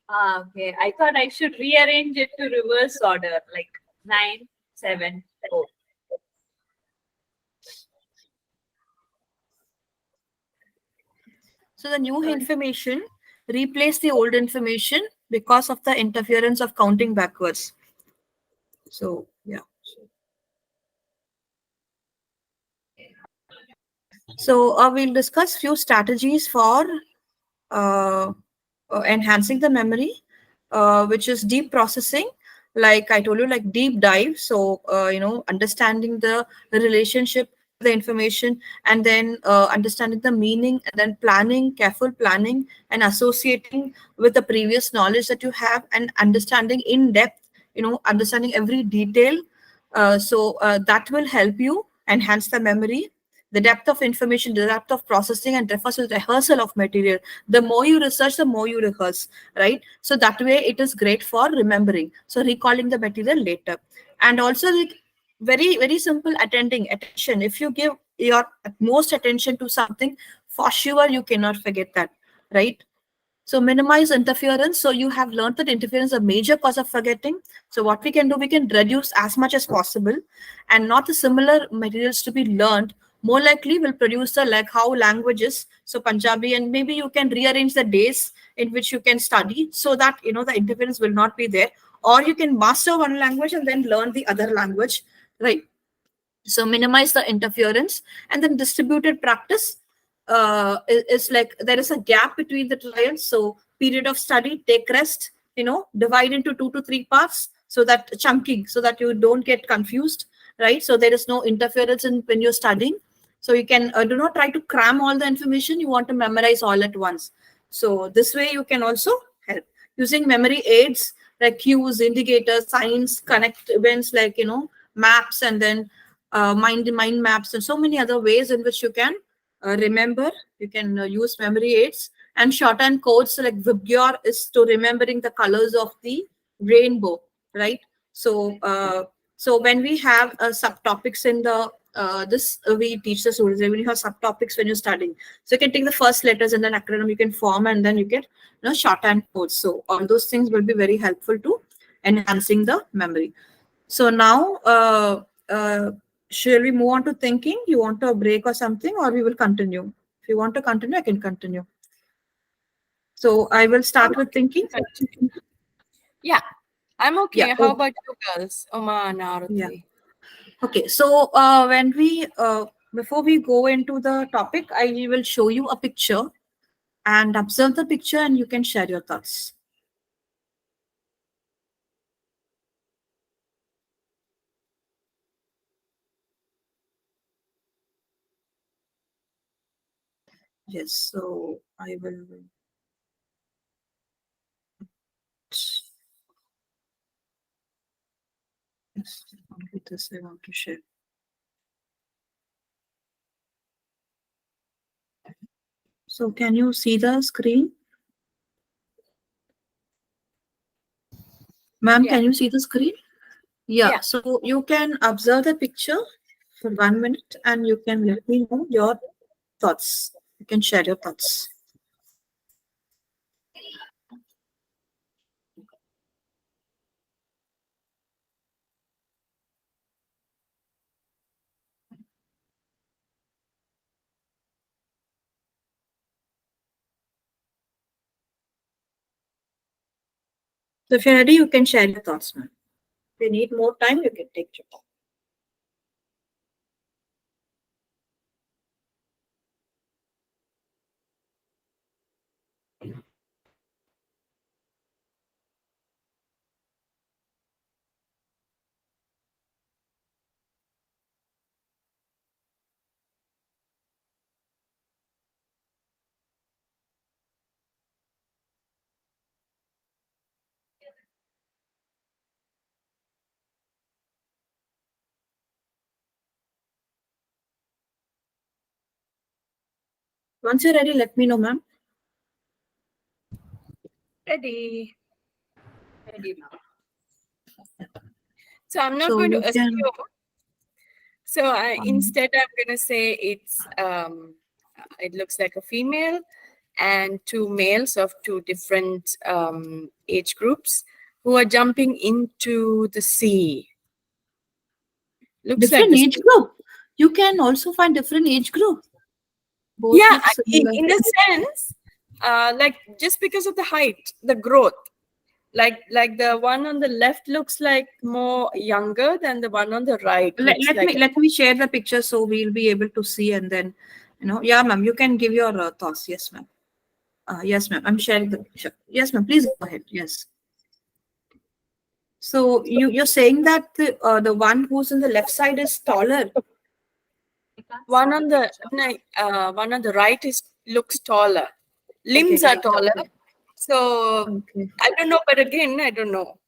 Okay. I thought I should rearrange it to reverse order, like 9, 7, 4. So the new information replaced the old information because of the interference of counting backwards. So yeah. So we'll discuss few strategies for enhancing the memory, which is deep processing. Like I told you, like deep dive. So understanding the relationship, the information, and then understanding the meaning, and then planning, careful planning, and associating with the previous knowledge that you have, and understanding in depth. Understanding every detail. That will help you enhance the memory. The depth of information, the depth of processing, and refers to the rehearsal of material. The more you research, the more you rehearse, right? So that way it is great for remembering. So recalling the material later. And also like very, very simple attention. If you give your most attention to something, for sure you cannot forget that, right? So minimize interference. So you have learned that interference is a major cause of forgetting. So what we can do, we can reduce as much as possible, and not the similar materials to be learned. More likely will produce the like how languages, so Punjabi, and maybe you can rearrange the days in which you can study so that the interference will not be there. Or you can master one language and then learn the other language, right? So minimize the interference. And then distributed practice is like there is a gap between the trials. So period of study, take rest, divide into 2 to 3 parts, so that chunking, so that you don't get confused, right? So there is no interference in when you're studying. So you can do not try to cram all the information you want to memorize all at once. So this way you can also help using memory aids like cues, indicators, signs, connect events, like maps, and then mind maps, and so many other ways in which you can remember. You can use memory aids. And shorthand codes like Vibgyor is to remembering the colors of the rainbow, right? So when we have subtopics in the we teach the students when you have subtopics when you're studying. So you can take the first letters and then acronym you can form, and then you get shorthand codes. So all those things will be very helpful to enhancing the memory. So now shall we move on to thinking? You want a break or something, or we will continue? If you want to continue, I can continue. So I will start with thinking. Yeah, I'm okay. Yeah, How oh. about you girls? Uma and Aarti. Yeah. Okay, so when we before we go into the topic, I will show you a picture, and observe the picture, and you can share your thoughts. Yes, so I will. Yes, only this I want to share. So can you see the screen? Ma'am, Yeah. can you see the screen? Yeah, Yeah. so you can observe the picture for 1 minute and you can let me know your thoughts. You can share your thoughts. So if you're ready, you can share your thoughts, ma'am. If you need more time, you can take your time. Once you're ready, let me know, ma'am. Ready. Ready now. So I'm not So going to you assume. can. So instead, I'm going to say it looks like a female and two males of two different age groups who are jumping into the sea. Looks like Different this. age group. You can also find different age group. Both Yeah, look similar. in the sense, like just because of the height, the growth. Like the one on the left looks like more younger than the one on the right. Looks like Let me share the picture so we'll be able to see, and then yeah, ma'am, you can give your thoughts. Yes, ma'am. Yes, ma'am. I'm sharing the picture. Yes, ma'am. Please go ahead. Yes. So you're saying that the one who's on the left side is taller. I can't one see on the the picture. one on the right is looks taller. Okay, Limbs are great. taller. Okay. So Okay. I don't know, but again, I don't know.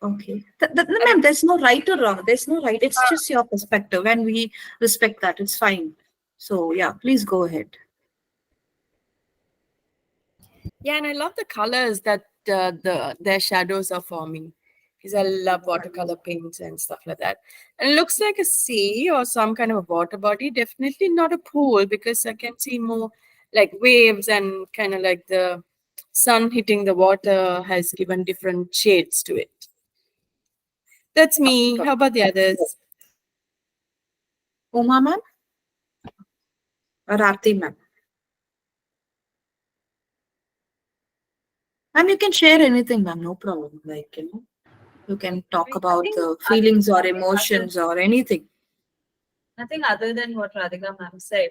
Okay. Ma'am, there's no right or wrong. There's no right. It's just your perspective, and we respect that. It's fine. So yeah, please go ahead. Yeah, and I love the colors that their shadows are forming, because I love watercolor paints and stuff like that. And it looks like a sea or some kind of a water body. Definitely not a pool, because I can see more like waves and kind of like the sun hitting the water has given different shades to it. That's me. How about the others? Uma ma'am or Aarti ma'am. Ma'am, you can share anything, ma'am. No problem. Like you can talk I about think the feelings or nothing emotions or anything. nothing other than what Radhika ma'am said.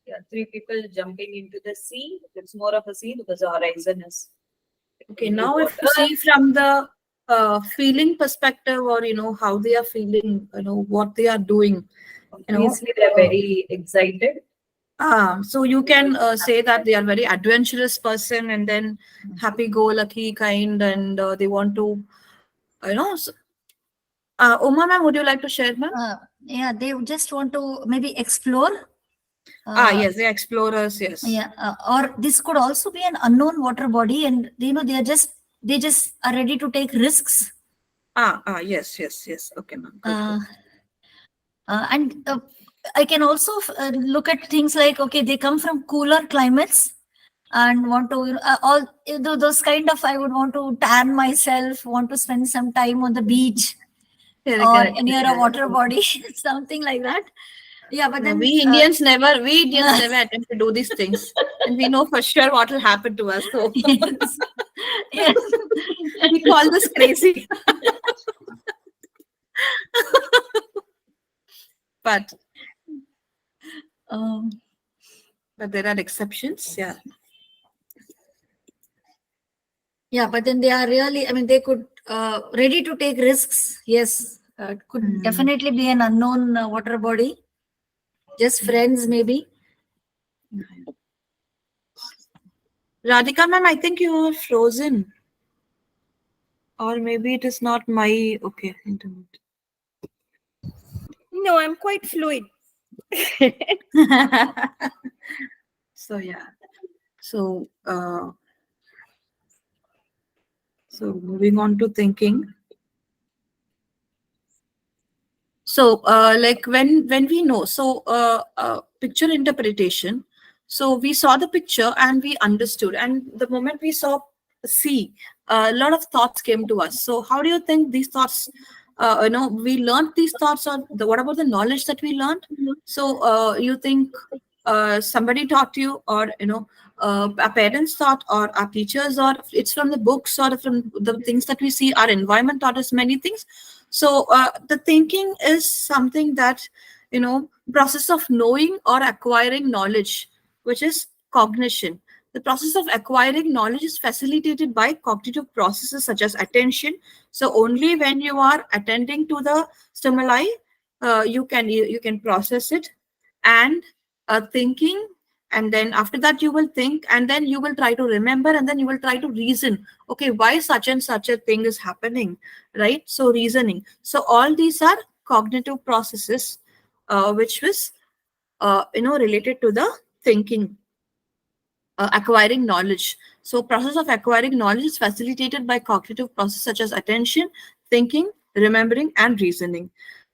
Yeah, three people jumping into the sea. It's more of a sea because the horizon is Okay, into now if you water. see from the feeling perspective, or how they are feeling, what they are doing, Obviously, they're very excited. so you can say that they are very adventurous person, and then happy-go-lucky kind, and they want to, you know. So, Uma ma'am, would you like to share, ma'am? Yeah, they would just want to maybe explore. Yes, they are explorers. Yes. Yeah, or this could also be an unknown water body, and they just are ready to take risks. Yes, yes, yes. Okay, ma'am. Good, Uh, good. and I can also look at things like, okay, they come from cooler climates and want to all those kind of, I would want to tan myself, want to spend some time on the beach Correct, or correct, near a correct. water body, something like that. Yeah, but No, then we Indians never attempt to do these things, and we know for sure what will happen to us. So yes, yes. we call this crazy. but um, but there are exceptions. Yeah. Yeah, but then they are really, I mean, they could ready to take risks. Yes, it could definitely be an unknown water body. Just friends, maybe. Radhika ma'am, I think you are frozen. Or maybe it is not my okay internet. No, I'm quite fluid. So yeah. So so moving on to thinking. So like when we know, so picture interpretation. So we saw the picture and we understood, and the moment we saw see, a lot of thoughts came to us. So how do you think these thoughts? We learned these thoughts, or what about the knowledge that we learned? So you think somebody taught you, or our parents taught, or our teachers, or it's from the books, or from the things that we see. Our environment taught us many things. So the thinking is something that, process of knowing or acquiring knowledge, which is cognition. The process of acquiring knowledge is facilitated by cognitive processes such as attention. So only when you are attending to the stimuli, you can process it, and thinking, and then after that you will think, and then you will try to remember, and then you will try to reason. Okay, why such and such a thing is happening, right? So reasoning. So all these are cognitive processes, which was related to the thinking, acquiring knowledge. So process of acquiring knowledge is facilitated by cognitive processes such as attention, thinking, remembering, and reasoning.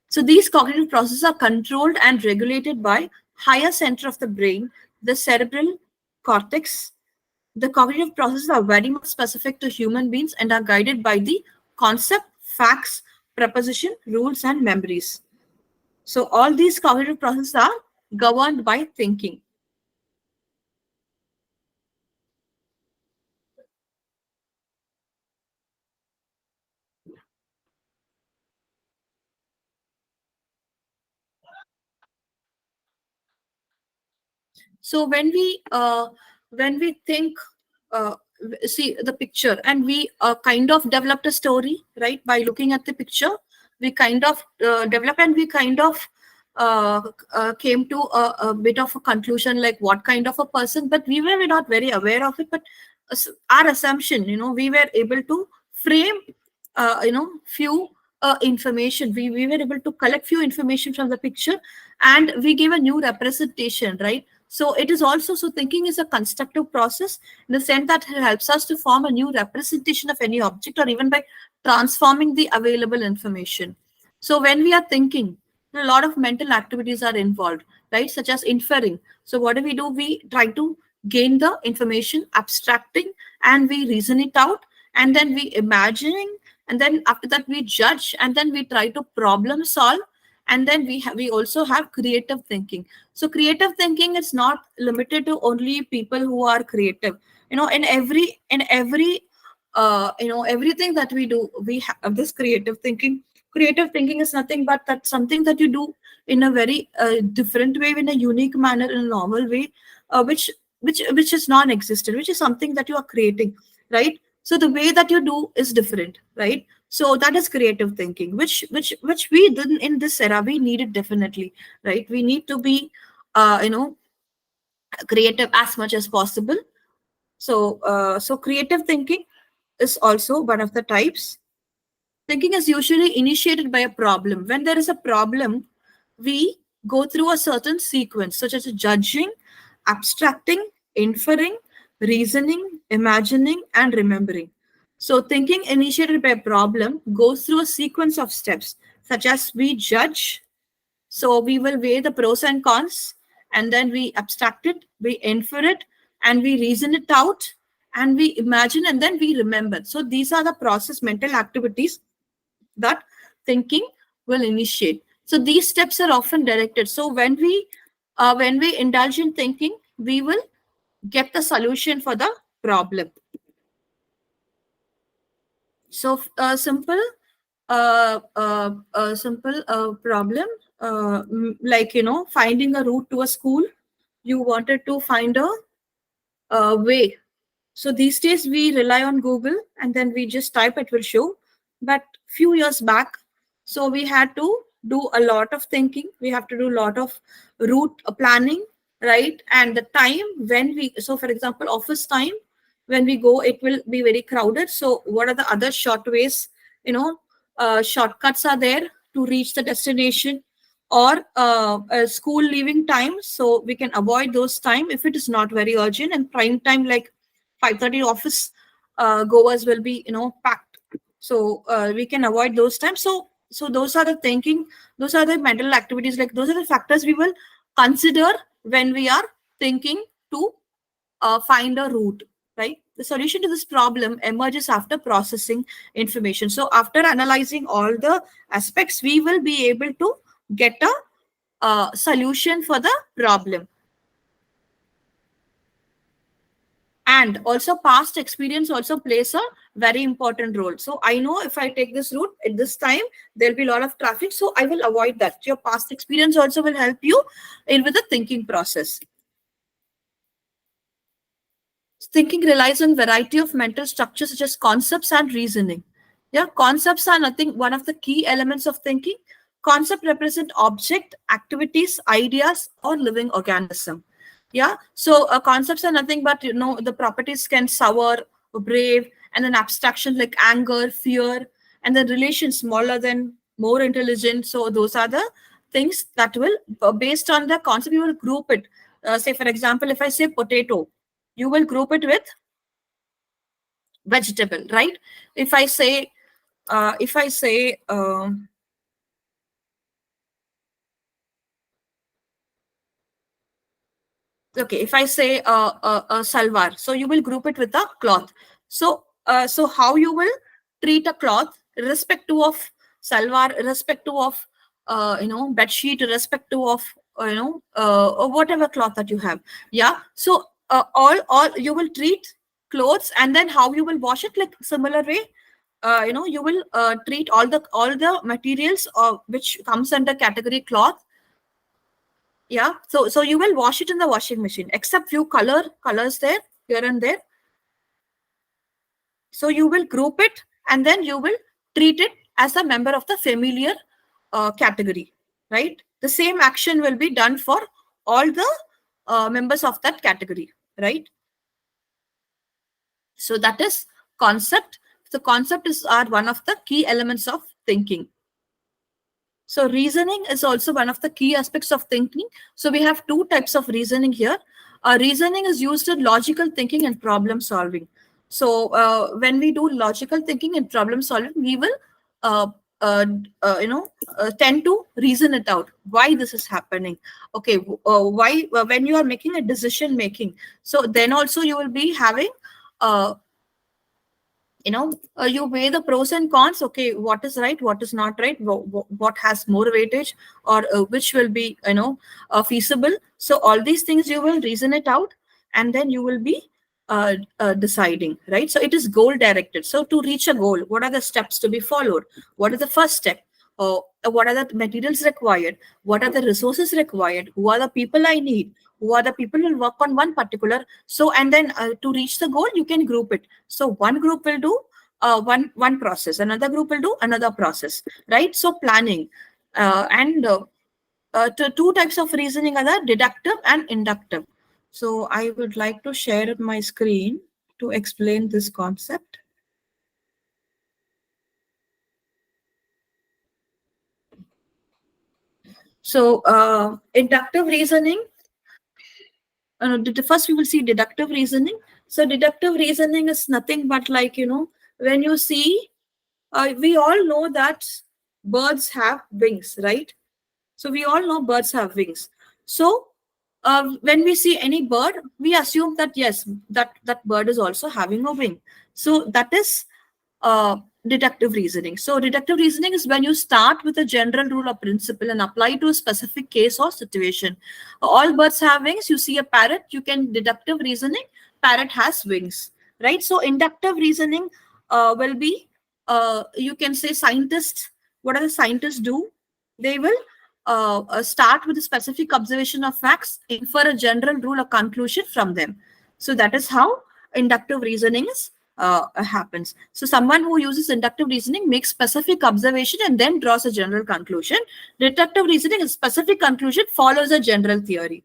So these cognitive processes are controlled and regulated by higher center of the brain, the cerebral cortex. The cognitive processes are very much specific to human beings and are guided by the concept, facts, preposition, rules, and memories. So all these cognitive processes are governed by thinking. So when we think, see the picture, and we kind of developed a story, right? By looking at the picture, we kind of developed, and we kind of came to a bit of a conclusion, like what kind of a person, but we were not very aware of it. But our assumption, we were able to frame few information. We were able to collect few information from the picture, and we gave a new representation, right? So it is also, so thinking is a constructive process in the sense that it helps us to form a new representation of any object, or even by transforming the available information. So when we are thinking, a lot of mental activities are involved, right? Such as inferring. So what do? We try to gain the information, abstracting, and we reason it out, and then we imagining, and then after that we judge, and then we try to problem solve, and then we also have creative thinking. So creative thinking is not limited to only people who are creative. In every everything that we do, we have this creative thinking. Creative thinking is nothing but that something that you do in a very different way, in a unique manner, in a normal way, which is non-existent, which is something that you are creating, right? So the way that you do is different, right? So that is creative thinking, which we didn't in this era. We need it definitely, right? We need to be creative as much as possible. So creative thinking is also one of the types. Thinking is usually initiated by a problem. When there is a problem, we go through a certain sequence, such as judging, abstracting, inferring, reasoning, imagining, and remembering. So, thinking initiated by a problem goes through a sequence of steps, such as we judge. So, we will weigh the pros and cons, and then we abstract it, we infer it, and we reason it out, and we imagine, and then we remember. So, these are the process mental activities that thinking will initiate. So these steps are often directed. So when we indulge in thinking, we will get the solution for the problem. So simple problem, like finding a route to a school. You wanted to find a way. So these days we rely on Google and then we just type, it will show. But few years back, so we had to do a lot of thinking. We have to do a lot of route planning, right? And the time when we, so for example, office time, when we go, it will be very crowded. So what are the other short ways, shortcuts are there to reach the destination, or school leaving time, so we can avoid those time if it is not very urgent. And prime time like 5:30 office goers will be packed, so we can avoid those times. So those are the thinking, those are the mental activities, like those are the factors we will consider when we are thinking to find a route, right? The solution to this problem emerges after processing information. So after analyzing all the aspects, we will be able to get a solution for the problem. And also past experience also plays a very important role. So I know if I take this route at this time, there'll be a lot of traffic, so I will avoid that. Your past experience also will help you in with the thinking process. Thinking relies on variety of mental structures such as concepts and reasoning. Yeah, concepts are nothing, one of the key elements of thinking. Concept represent object, activities, ideas, or living organism. Yeah, so concepts are nothing but the properties can sour, brave, and then abstraction like anger, fear, and then relations smaller than more intelligent. So those are the things that will, based on the concept, you will group it. Say for example, if I say potato, you will group it with vegetable, right? If I say okay, if I say salwar, so you will group it with a cloth. So how you will treat a cloth irrespective of salwar, irrespective of bed sheet, irrespective of or whatever cloth that you have. Yeah, so all you will treat clothes, and then how you will wash it, like similar way. You will treat all the materials which comes under category cloth. Yeah, so you will wash it in the washing machine, except few colors there, here and there. So you will group it, and then you will treat it as a member of the familiar category, right? The same action will be done for all the members of that category, right? So that is concept. The concept are one of the key elements of thinking. So reasoning is also one of the key aspects of thinking. So we have two types of reasoning here. Reasoning is used in logical thinking and problem solving. So when we do logical thinking and problem solving, we will tend to reason it out. Why this is happening? Okay, why when you are making a decision making? So then also you will be having you weigh the pros and cons. Okay, what is right, what is not right, what has more weightage, or which will be feasible. So all these things you will reason it out, and then you will be deciding, right? So it is goal directed. So to reach a goal, what are the steps to be followed? What is the first step? What are the materials required? What are the resources required? Who are the people I need? Who are the people who will work on one particular? So, and then to reach the goal, you can group it. So one group will do one process, another group will do another process, right? So planning and two types of reasoning are the deductive and inductive. So I would like to share my screen to explain this concept. So inductive reasoning, first we will see deductive reasoning. So deductive reasoning is nothing but like, when you see, we all know that birds have wings, right? So we all know birds have wings. So when we see any bird, we assume that yes, that bird is also having a wing. So that is deductive reasoning. So deductive reasoning is when you start with a general rule or principle and apply to a specific case or situation. All birds have wings. You see a parrot, you can deductive reasoning, parrot has wings, right? So inductive reasoning will be, you can say scientists, what do the scientists do? They will start with a specific observation of facts, infer a general rule or conclusion from them. So that is how inductive reasonings happens. So someone who uses inductive reasoning makes specific observation and then draws a general conclusion. Deductive reasoning is specific conclusion follows a general theory.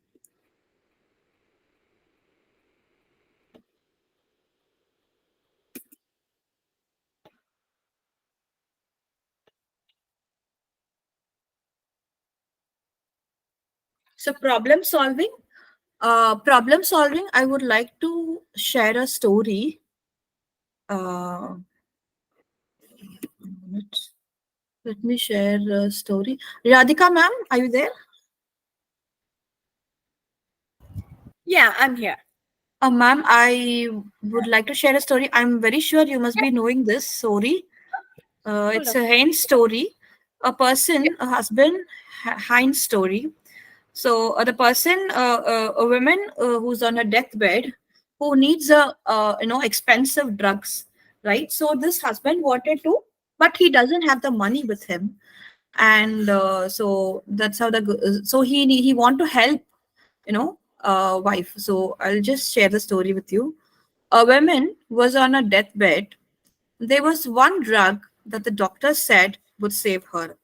So problem solving, I would like to share a story. Uh, let me share a story. Radhika ma'am, are you there? Yeah, I'm here. Ma'am, I would like to share a story. I'm very sure you must be knowing this story. Hold It's on. a Heinz story. A husband, Heinz story. So the person, a woman who's on her deathbed, who needs expensive drugs, right? So this husband wanted to, but he doesn't have the money with him, and so that's how so he want to help, wife. So I'll just share the story with you. A woman was on a deathbed. There was one drug that the doctor said would save her.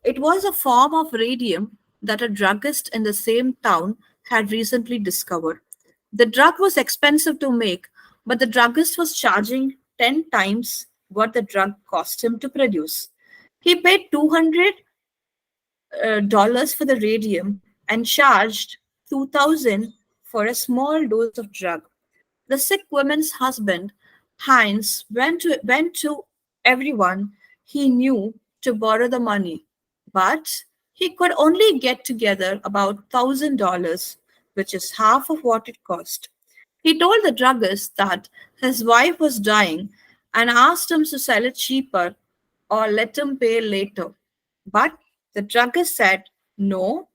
It was a form of radium that a druggist in the same town had recently discovered. The drug was expensive to make, but the druggist was charging 10 times what the drug cost him to produce. He paid $200 for the radium and charged 2000 for a small dose of drug. The sick woman's husband, Heinz, went to everyone he knew to borrow the money, but he could only get together about $1,000, which is half of what it cost. He told the druggist that his wife was dying and asked him to sell it cheaper or let him pay later. But the druggist said, "No,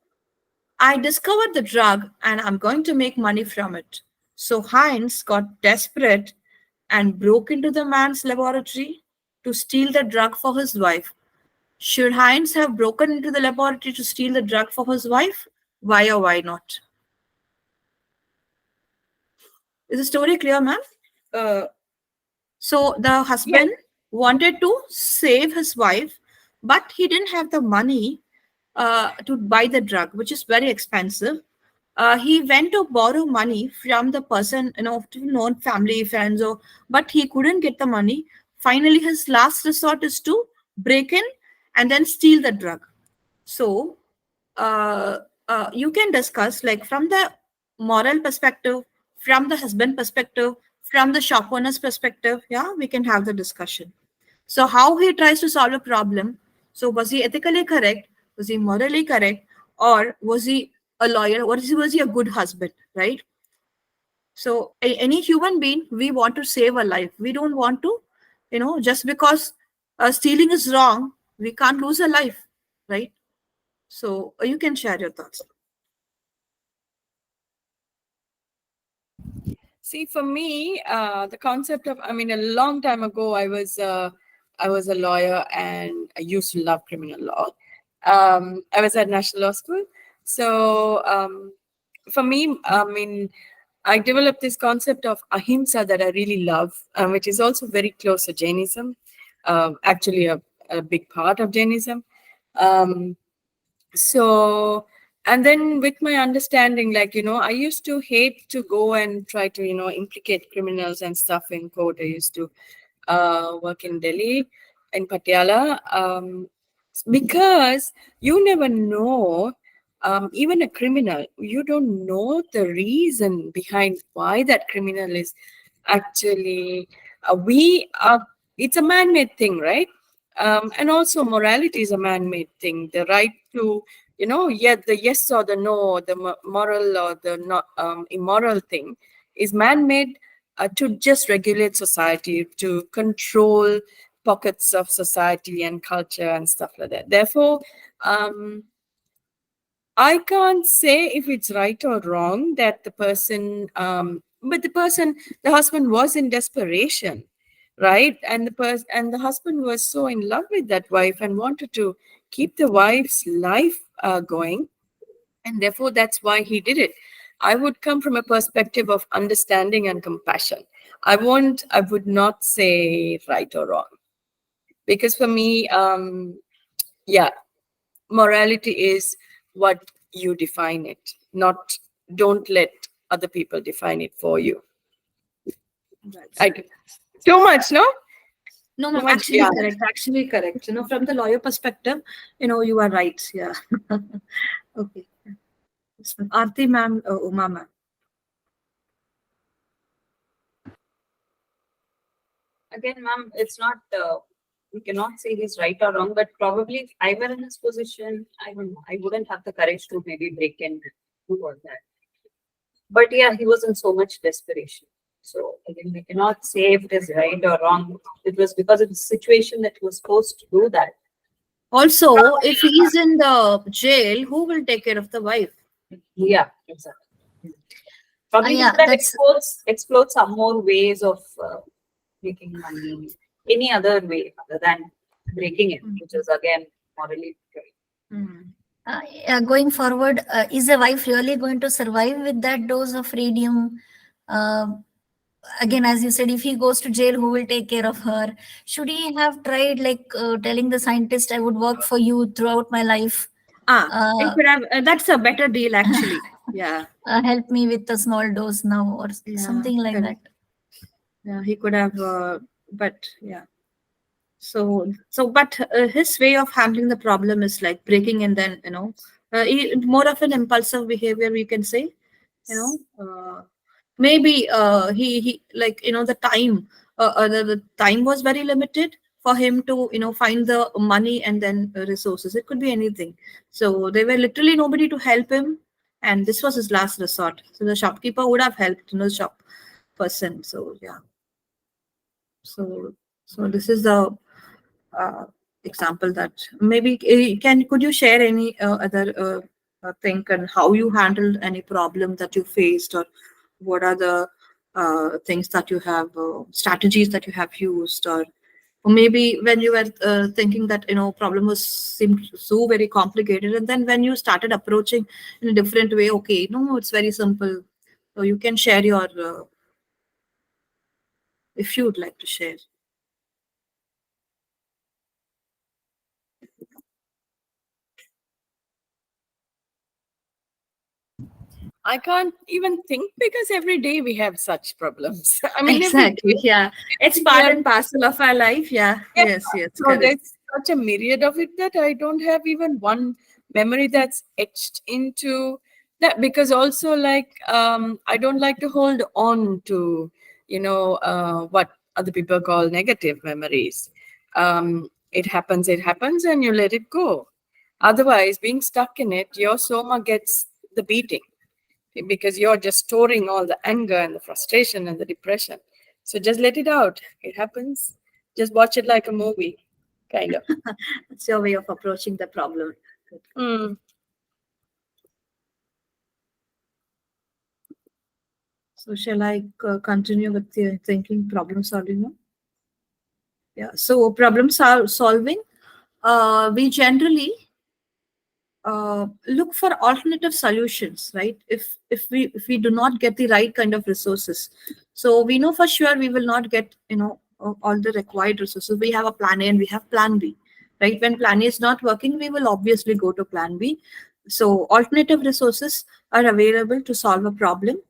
I discovered the drug and I'm going to make money from it." So Heinz got desperate and broke into the man's laboratory to steal the drug for his wife. Should Heinz have broken into the laboratory to steal the drug for his wife? Why or why not? Is the story clear, ma'am? Uh, so the Yeah. husband wanted to save his wife, but he didn't have the money to buy the drug, which is very expensive. He went to borrow money from the person, to known family, friends, or but he couldn't get the money. Finally, his last resort is to break in and then steal the drug. So, uh, you can discuss like from the moral perspective, from the husband perspective, from the shop owner's perspective. Yeah, we can have the discussion. So, how he tries to solve a problem. So, was he ethically correct? Was he morally correct? Or was he a lawyer? Was he a good husband? Right? So, any human being, we want to save a life. We don't want to, just because stealing is wrong, we can't lose a life. Right? So, you can share your thoughts. See, for me, the concept of, I mean, a long time ago, I was a lawyer and I used to love criminal law. I was at National Law School. So, for me, I mean, I developed this concept of ahimsa that I really love, which is also very close to Jainism, actually a big part of Jainism. Um, so, and then with my understanding, like, I used to hate to go and try to, implicate criminals and stuff in court. I used to work in Delhi, in Patiala, because you never know, even a criminal, you don't know the reason behind why that criminal is actually, we are, it's a man-made thing, right? And also morality is a man-made thing. The right to, yeah, the yes or the no, the moral or the not, immoral thing is man-made to just regulate society, to control pockets of society and culture and stuff like that. Therefore, I can't say if it's right or wrong that the person, but the husband was in desperation, right? And the husband was so in love with that wife and wanted to keep the wife's life going, and therefore that's why he did it. I would come from a perspective of understanding and compassion. I would not say right or wrong, because for me, yeah, morality is what you define it, not, don't let other people define it for you. That's I, right. too much, no? No, Too no, much, yeah. actually correct. From the lawyer perspective, you are right. Yeah. Okay. This one, Aarti ma'am, Uma ma'am. Again, ma'am, it's not, we cannot say he's right or wrong, but probably if I were in his position, I don't know, I wouldn't have the courage to maybe break in and do all that. But yeah, he was in so much desperation. So again, we cannot say if it is right or wrong. It was because of the situation that he was forced to do that. Also, if he is in the jail, who will take care of the wife? Yeah, exactly. Probably he Yeah, could have that's explored some more ways of making money, any other way other than breaking it, which is again morally right. Hmm. yeah, going forward. Is a wife really going to survive with that dose of radium? Uh, Again, as you said, if he goes to jail, who will take care of her? Should he have tried like telling the scientist, "I would work for you throughout my life. It Uh, could have. That's a better deal, actually. Yeah. Help me with a small dose now," or Yeah. something like that. Correct. Yeah. He could have. But yeah. But his way of handling the problem is like breaking and then, more of an impulsive behavior, we can say, maybe he like, the time, the time was very limited for him to, find the money and then resources. It could be anything. So there were literally nobody to help him. And this was his last resort. So the shopkeeper would have helped, the shop person. So yeah. So this is the uh, example that maybe could you share any other thing and how you handled any problem that you faced, or what are the things that you have, strategies that you have used, or maybe when you were thinking that problem was seemed so very complicated, and then when you started approaching in a different way, okay, no, it's very simple. So you can share your if you would like to share. I can't even think, because every day we have such problems. I mean, every Exactly. day Yeah. It's we part are. and parcel of our life. Yeah. Yeah. Yes. Yes. So Correct. there's such a myriad of it that I don't have even one memory that's etched into that, because also, like, I don't like to hold on to, what other people call negative memories. It happens, and you let it go. Otherwise, being stuck in it, your soma gets the beating, because you're just storing all the anger and the frustration and the depression. So just let it out. It happens. Just watch it like a movie, kind of. It's your way of approaching the problem. Good. Mm. So shall I continue with the thinking problem solving now? Yeah. So solving, we generally look for alternative solutions, right? If we do not get the right kind of resources, so we know for sure we will not get all the required resources. We have a plan A and we have plan B, right? When plan A is not working, we will obviously go to plan B. So alternative resources are available to solve a problem.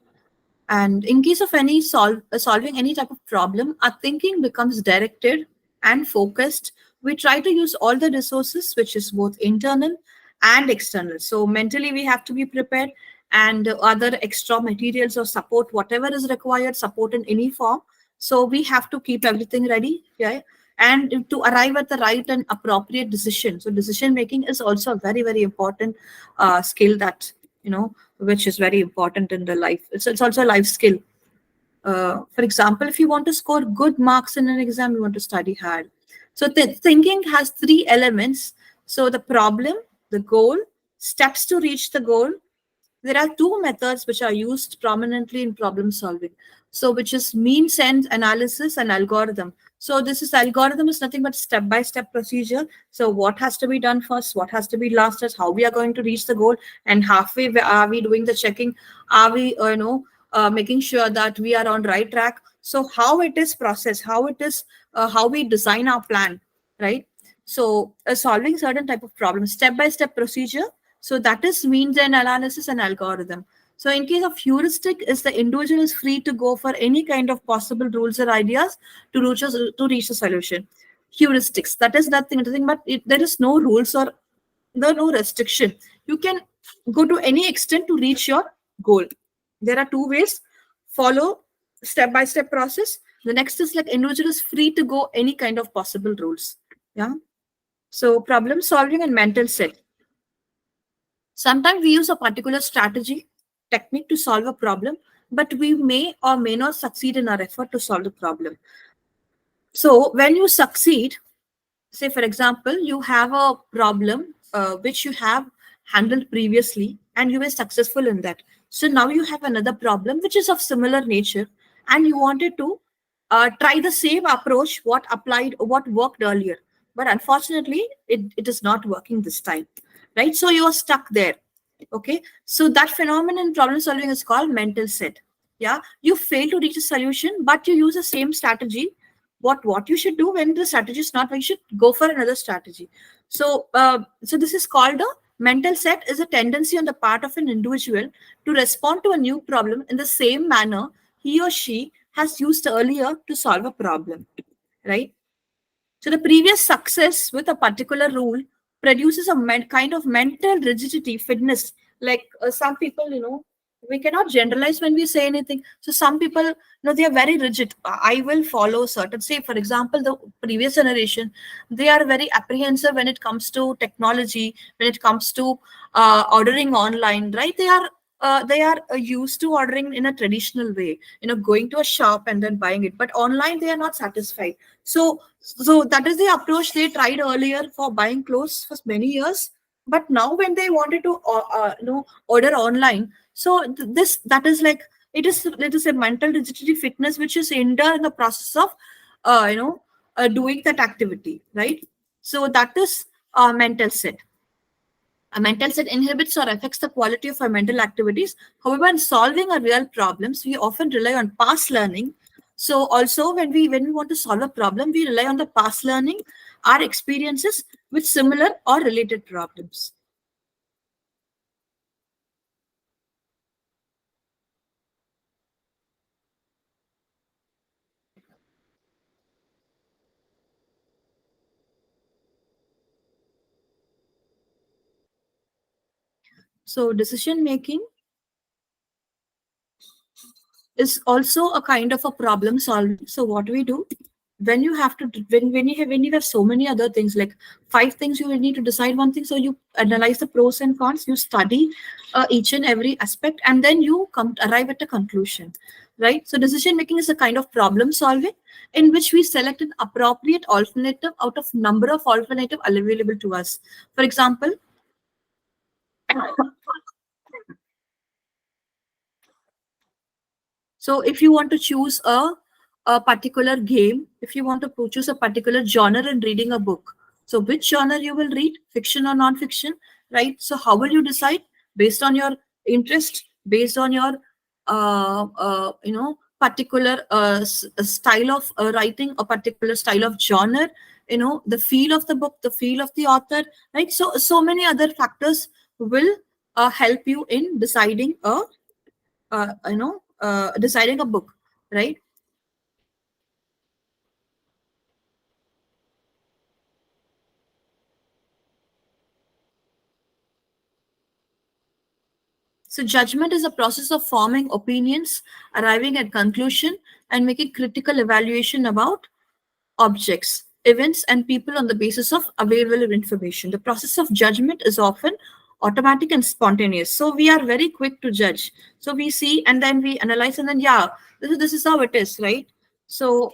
And in case of any solving any type of problem, our thinking becomes directed and focused. We try to use all the resources, which is both internal and external. So mentally, we have to be prepared, and other extra materials or support, whatever is required, support in any form. So we have to keep everything ready, yeah, and to arrive at the right and appropriate decision. So decision making is also a very, very important skill that which is very important in the life. It's also a life skill. For example, if you want to score good marks in an exam, you want to study hard. So thinking has three elements. So the problem, the goal, steps to reach the goal. There are two methods which are used prominently in problem solving. So which is mean sense analysis and algorithm. So this is algorithm is nothing but step-by-step procedure. So what has to be done first, what has to be last, is how we are going to reach the goal, and halfway are we doing the checking, are we making sure that we are on right track. So how it is processed, how it is, how we design our plan, right? So solving certain type of problems, step-by-step procedure. So that is means and analysis and algorithm. So in case of heuristic, is the individual is free to go for any kind of possible rules or ideas to reach a solution. Heuristics, that is nothing but there is no rules or no restriction. You can go to any extent to reach your goal. There are two ways: follow step-by-step process. The next is like individual is free to go any kind of possible rules. Yeah. So problem solving and mental set. Sometimes we use a particular strategy, technique to solve a problem, but we may or may not succeed in our effort to solve the problem. So when you succeed, say for example, you have a problem which you have handled previously and you were successful in that. So now you have another problem which is of similar nature, and you wanted to try the same approach what worked earlier, but unfortunately it is not working this time, right? So you are stuck there. Okay, so that phenomenon in problem solving is called mental set. Yeah, you fail to reach a solution, but you use the same strategy. What you should do when the strategy is not, you should go for another strategy. So this is called a mental set. Is a tendency on the part of an individual to respond to a new problem in the same manner he or she has used earlier to solve a problem, right? So the previous success with a particular rule produces a kind of mental rigidity, fitness. Like some people, we cannot generalize when we say anything. So some people, they are very rigid. I will follow certain. Say, for example, the previous generation, they are very apprehensive when it comes to technology, when it comes to ordering online, right? They are used to ordering in a traditional way, going to a shop and then buying it. But online, they are not satisfied. So that is the approach they tried earlier for buying clothes for many years. But now when they wanted to order online, so this that is like it is a mental rigidity fitness which is hinder in the process of doing that activity, right? So that is mental set. A mental set inhibits or affects the quality of our mental activities. However, in solving our real problems, we often rely on past learning. So also when we want to solve a problem, we rely on the past learning, our experiences with similar or related problems. So decision making is also a kind of a problem solving. So what we do when you have to when you have so many other things, like 5 things you will need to decide one thing, so you analyze the pros and cons, you study each and every aspect, and then you arrive at a conclusion, right? So decision making is a kind of problem solving in which we select an appropriate alternative out of number of alternative available to us. For example, so if you want to choose a particular game, if you want to choose a particular genre in reading a book, so which genre you will read, fiction or non-fiction, right? So how will you decide? Based on your interest, based on your particular style of writing, a particular style of genre, the feel of the book, the feel of the author, right? So many other factors will help you in deciding deciding a book, right? So judgment is a process of forming opinions, arriving at conclusion, and making critical evaluation about objects, events, and people on the basis of available information. The process of judgment is often automatic and spontaneous. So we are very quick to judge. So we see and then we analyze and then, yeah, this is how it is, right? So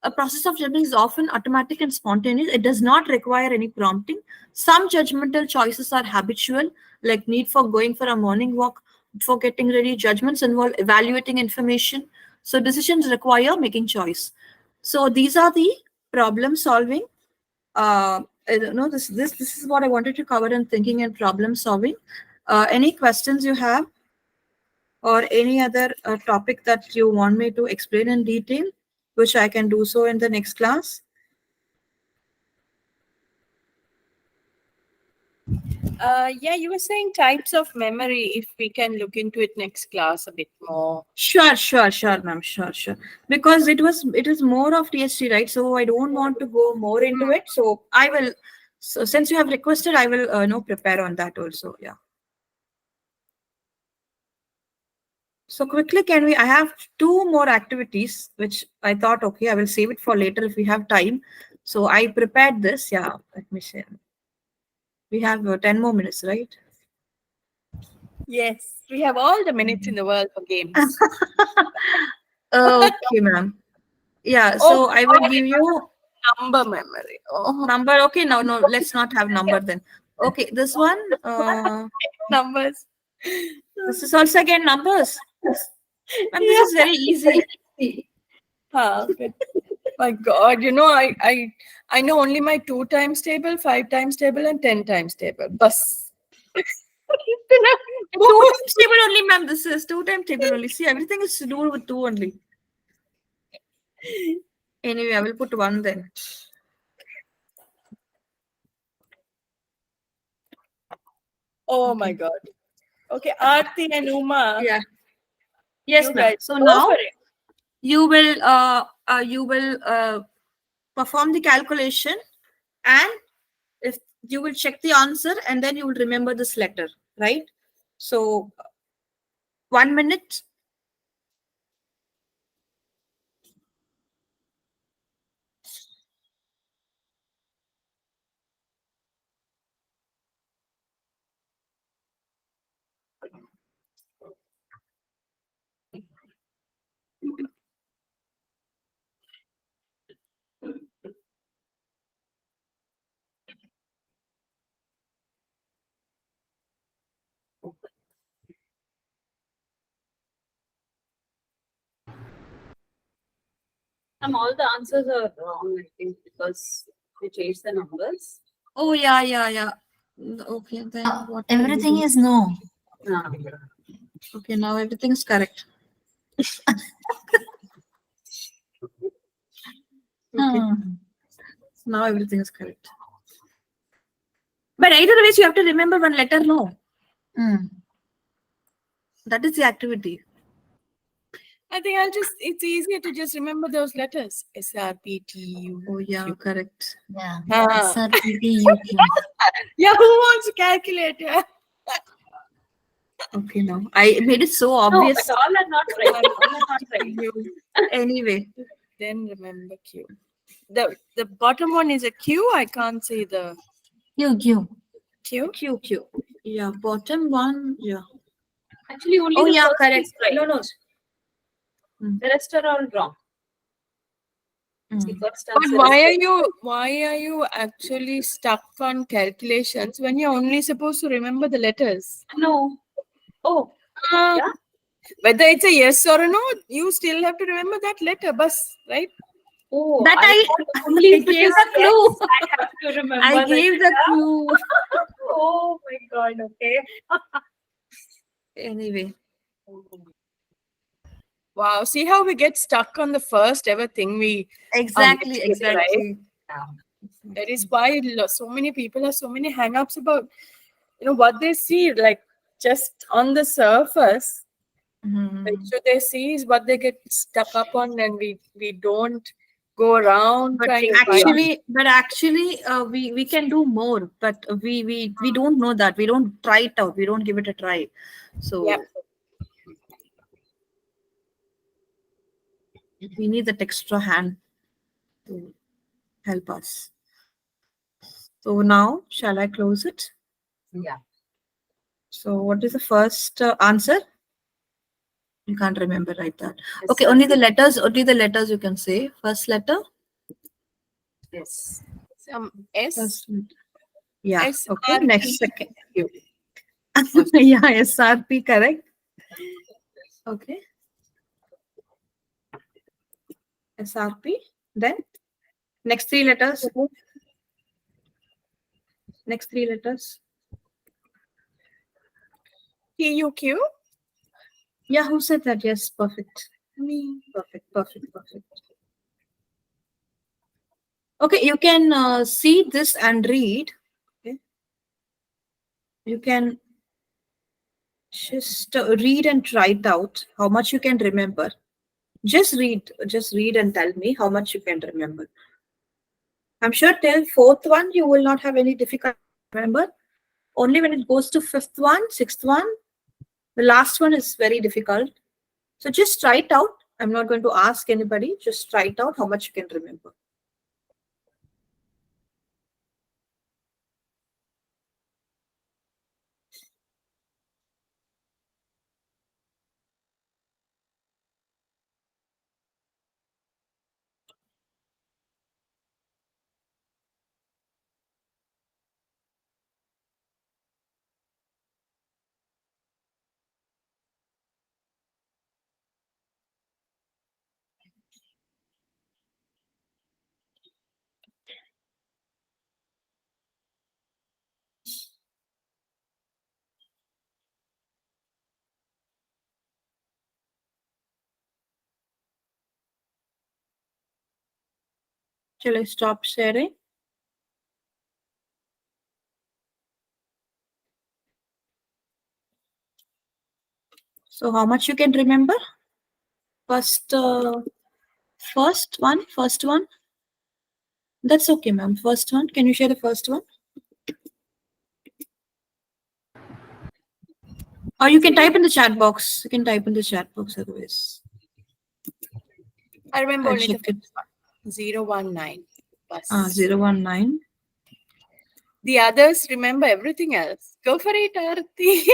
a process of judgment is often automatic and spontaneous. It does not require any prompting. Some judgmental choices are habitual, like need for going for a morning walk, for getting ready. Judgments involve evaluating information. So decisions require making choice. So these are the problem solving. I don't know, this is what I wanted to cover in thinking and problem solving. Any questions you have? or any other topic that you want me to explain in detail, which I can do so in the next class? Yeah, you were saying types of memory. If we can look into it next class a bit more. Sure, ma'am. Sure. Because it is more of THT, right? So I don't want to go more into it. So I will. So since you have requested, I will prepare on that also. Yeah. So quickly, can we? I have two more activities which I thought, okay, I will save it for later if we have time. So I prepared this. Yeah. Let me share. We have 10 more minutes, right? Yes, we have all the minutes in the world for games. Okay, ma'am. Yeah. Oh, So I will give you number memory. Oh, number. Okay. No. Let's not have number then. Okay. This one. numbers. This is also again numbers. And this is very easy. Okay. My God, I know only my 2 times table, 5 times table, and 10 times table. Bus. Two times table only, ma'am. This is two times table only. See, everything is to do with two only. Anyway, I will put one then. Oh my God. Okay, Aarti and Uma. Yeah. Yes, You ma'am. guys So go now for it. you will perform the calculation, and if you will check the answer, and then you will remember this letter, right? So 1 minute. All the answers are wrong, I think, because we changed the numbers. Oh yeah. Okay, then what? will we Everything do? is no. Ah. Okay, now everything is correct. Okay, now everything is correct. But either ways, you have to remember one letter. No, Hmm. that is the activity. I think it's easier to just remember those letters. SRPTU. Oh yeah, correct. Yeah. Ah. SRPTUQ. Yeah, who wants a calculator? Okay, now I made it so No, obvious. but all are not right. All are not right. Anyway, Then remember Q. The bottom one is a Q. I can't see the Q. Q. Q. Yeah, bottom one. Yeah. Actually, only Oh the yeah, first correct. is right. No. The rest are all wrong. The first But answer why is are you actually stuck on calculations when you're only supposed to remember the letters? no. Oh, Uh, yeah. Whether it's a yes or a no, you still have to remember that letter, bus, right? Oh, That I thought only if it gave is the clue. yes, I have to remember. I gave the letter. clue. Oh my God. Okay. Anyway, Wow, see how we get stuck on the first ever thing we exactly. right? That is why so many people have so many hang-ups about what they see, like just on the surface. Like, should they see is what they get stuck up on, and we don't go around But trying to find. actually, we can do more. But we don't know that. We don't try it out. We don't give it a try. So Yeah. we need that extra hand to help us. So now, shall I close it? Yeah. So what is the first answer? You can't remember, right? That. Okay, only the letters. Only the letters you can say. First letter. Yes. Some S. First letter. Yeah. S Okay. R P Next second. Q. Yeah. SRP. Correct. Okay. SRP. Then next three letters. Next three letters. TUQ. Yeah, who said that? Yes, perfect. Me. Perfect. Okay, you can see this and read. Okay. You can just read and write out how much you can remember. Just read and tell me how much you can remember. I'm sure till fourth one you will not have any difficulty to remember. Only when it goes to fifth one, sixth one, the last one is very difficult. So just write out. I'm not going to ask anybody. Just write out how much you can remember. Shall I stop sharing? So how much you can remember? First one. That's okay, ma'am. First one. Can you share the first one? Or you can type in the chat box. You can type in the chat box otherwise. I remember I'll only the check it. first one. 019. Bus. 019. The others remember everything else. Go for it, Arti.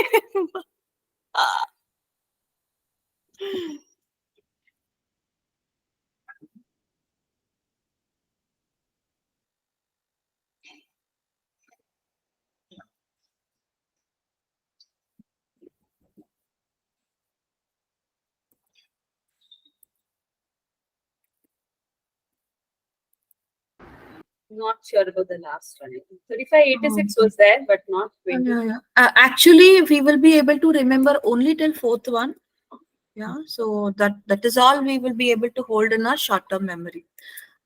Not sure about the last one. I think 3586 was there, but not 20. Actually, we will be able to remember only till fourth one. Yeah, so that is all we will be able to hold in our short-term memory.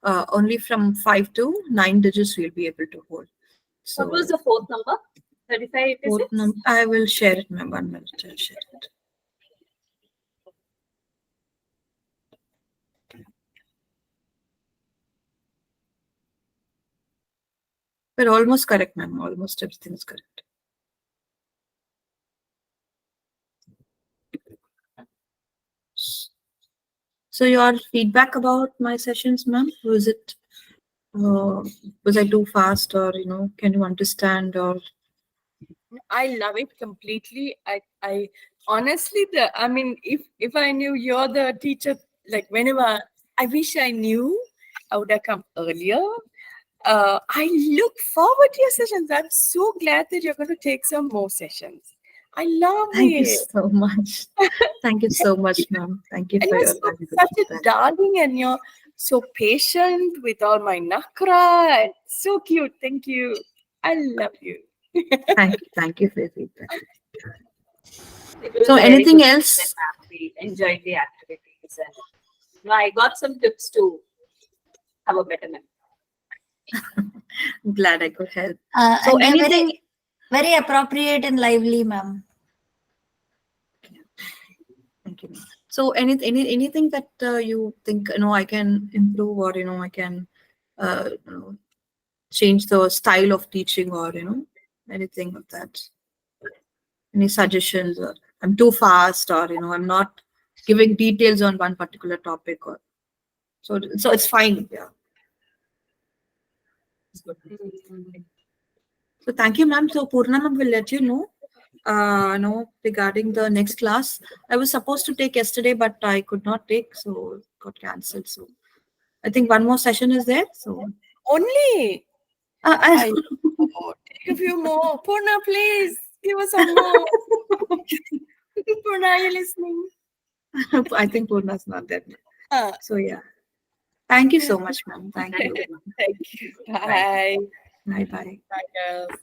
Only from 5 to 9 digits we'll be able to hold. So What was the fourth number? 3586? I will share it, ma'am. 1 minute. I'll share it. We're almost correct, ma'am. Almost everything is correct. So your feedback about my sessions, ma'am? Was it was I too fast, or can you understand, or I love it completely. I honestly, if I knew you're the teacher, like whenever I wish I knew, I would have come earlier. I look forward to your sessions. I'm so glad that you're going to take some more sessions. I love Thank you it. so much. Thank you so much, ma'am. Thank you And for you're your valuable such a feedback. darling, and you're so patient with all my nakra. So cute. Thank you. I love you. Thank you for your feedback. It was So very anything good else? session, ma'am. We enjoyed the activities, and I got some tips to have a better memory. I'm glad I could help. So So anything? very appropriate and lively, ma'am. Thank you, ma'am. So anything that you think I can improve, or I can change the style of teaching, or anything of that? Any suggestions? Or I'm too fast, or I'm not giving details on one particular topic, or so it's fine. Yeah. So thank you, ma'am. So Purna ma'am will let you know. Regarding the next class. I was supposed to take yesterday, but I could not take, so it got cancelled. So I think one more session is there. So Only. I, Take a few more. Purna, please give us some more. Purna, are you listening? I think Purna's not there. Ah. So yeah. Thank you so much, ma'am. Thank you. Thank you. Bye. Bye bye. Bye, girls.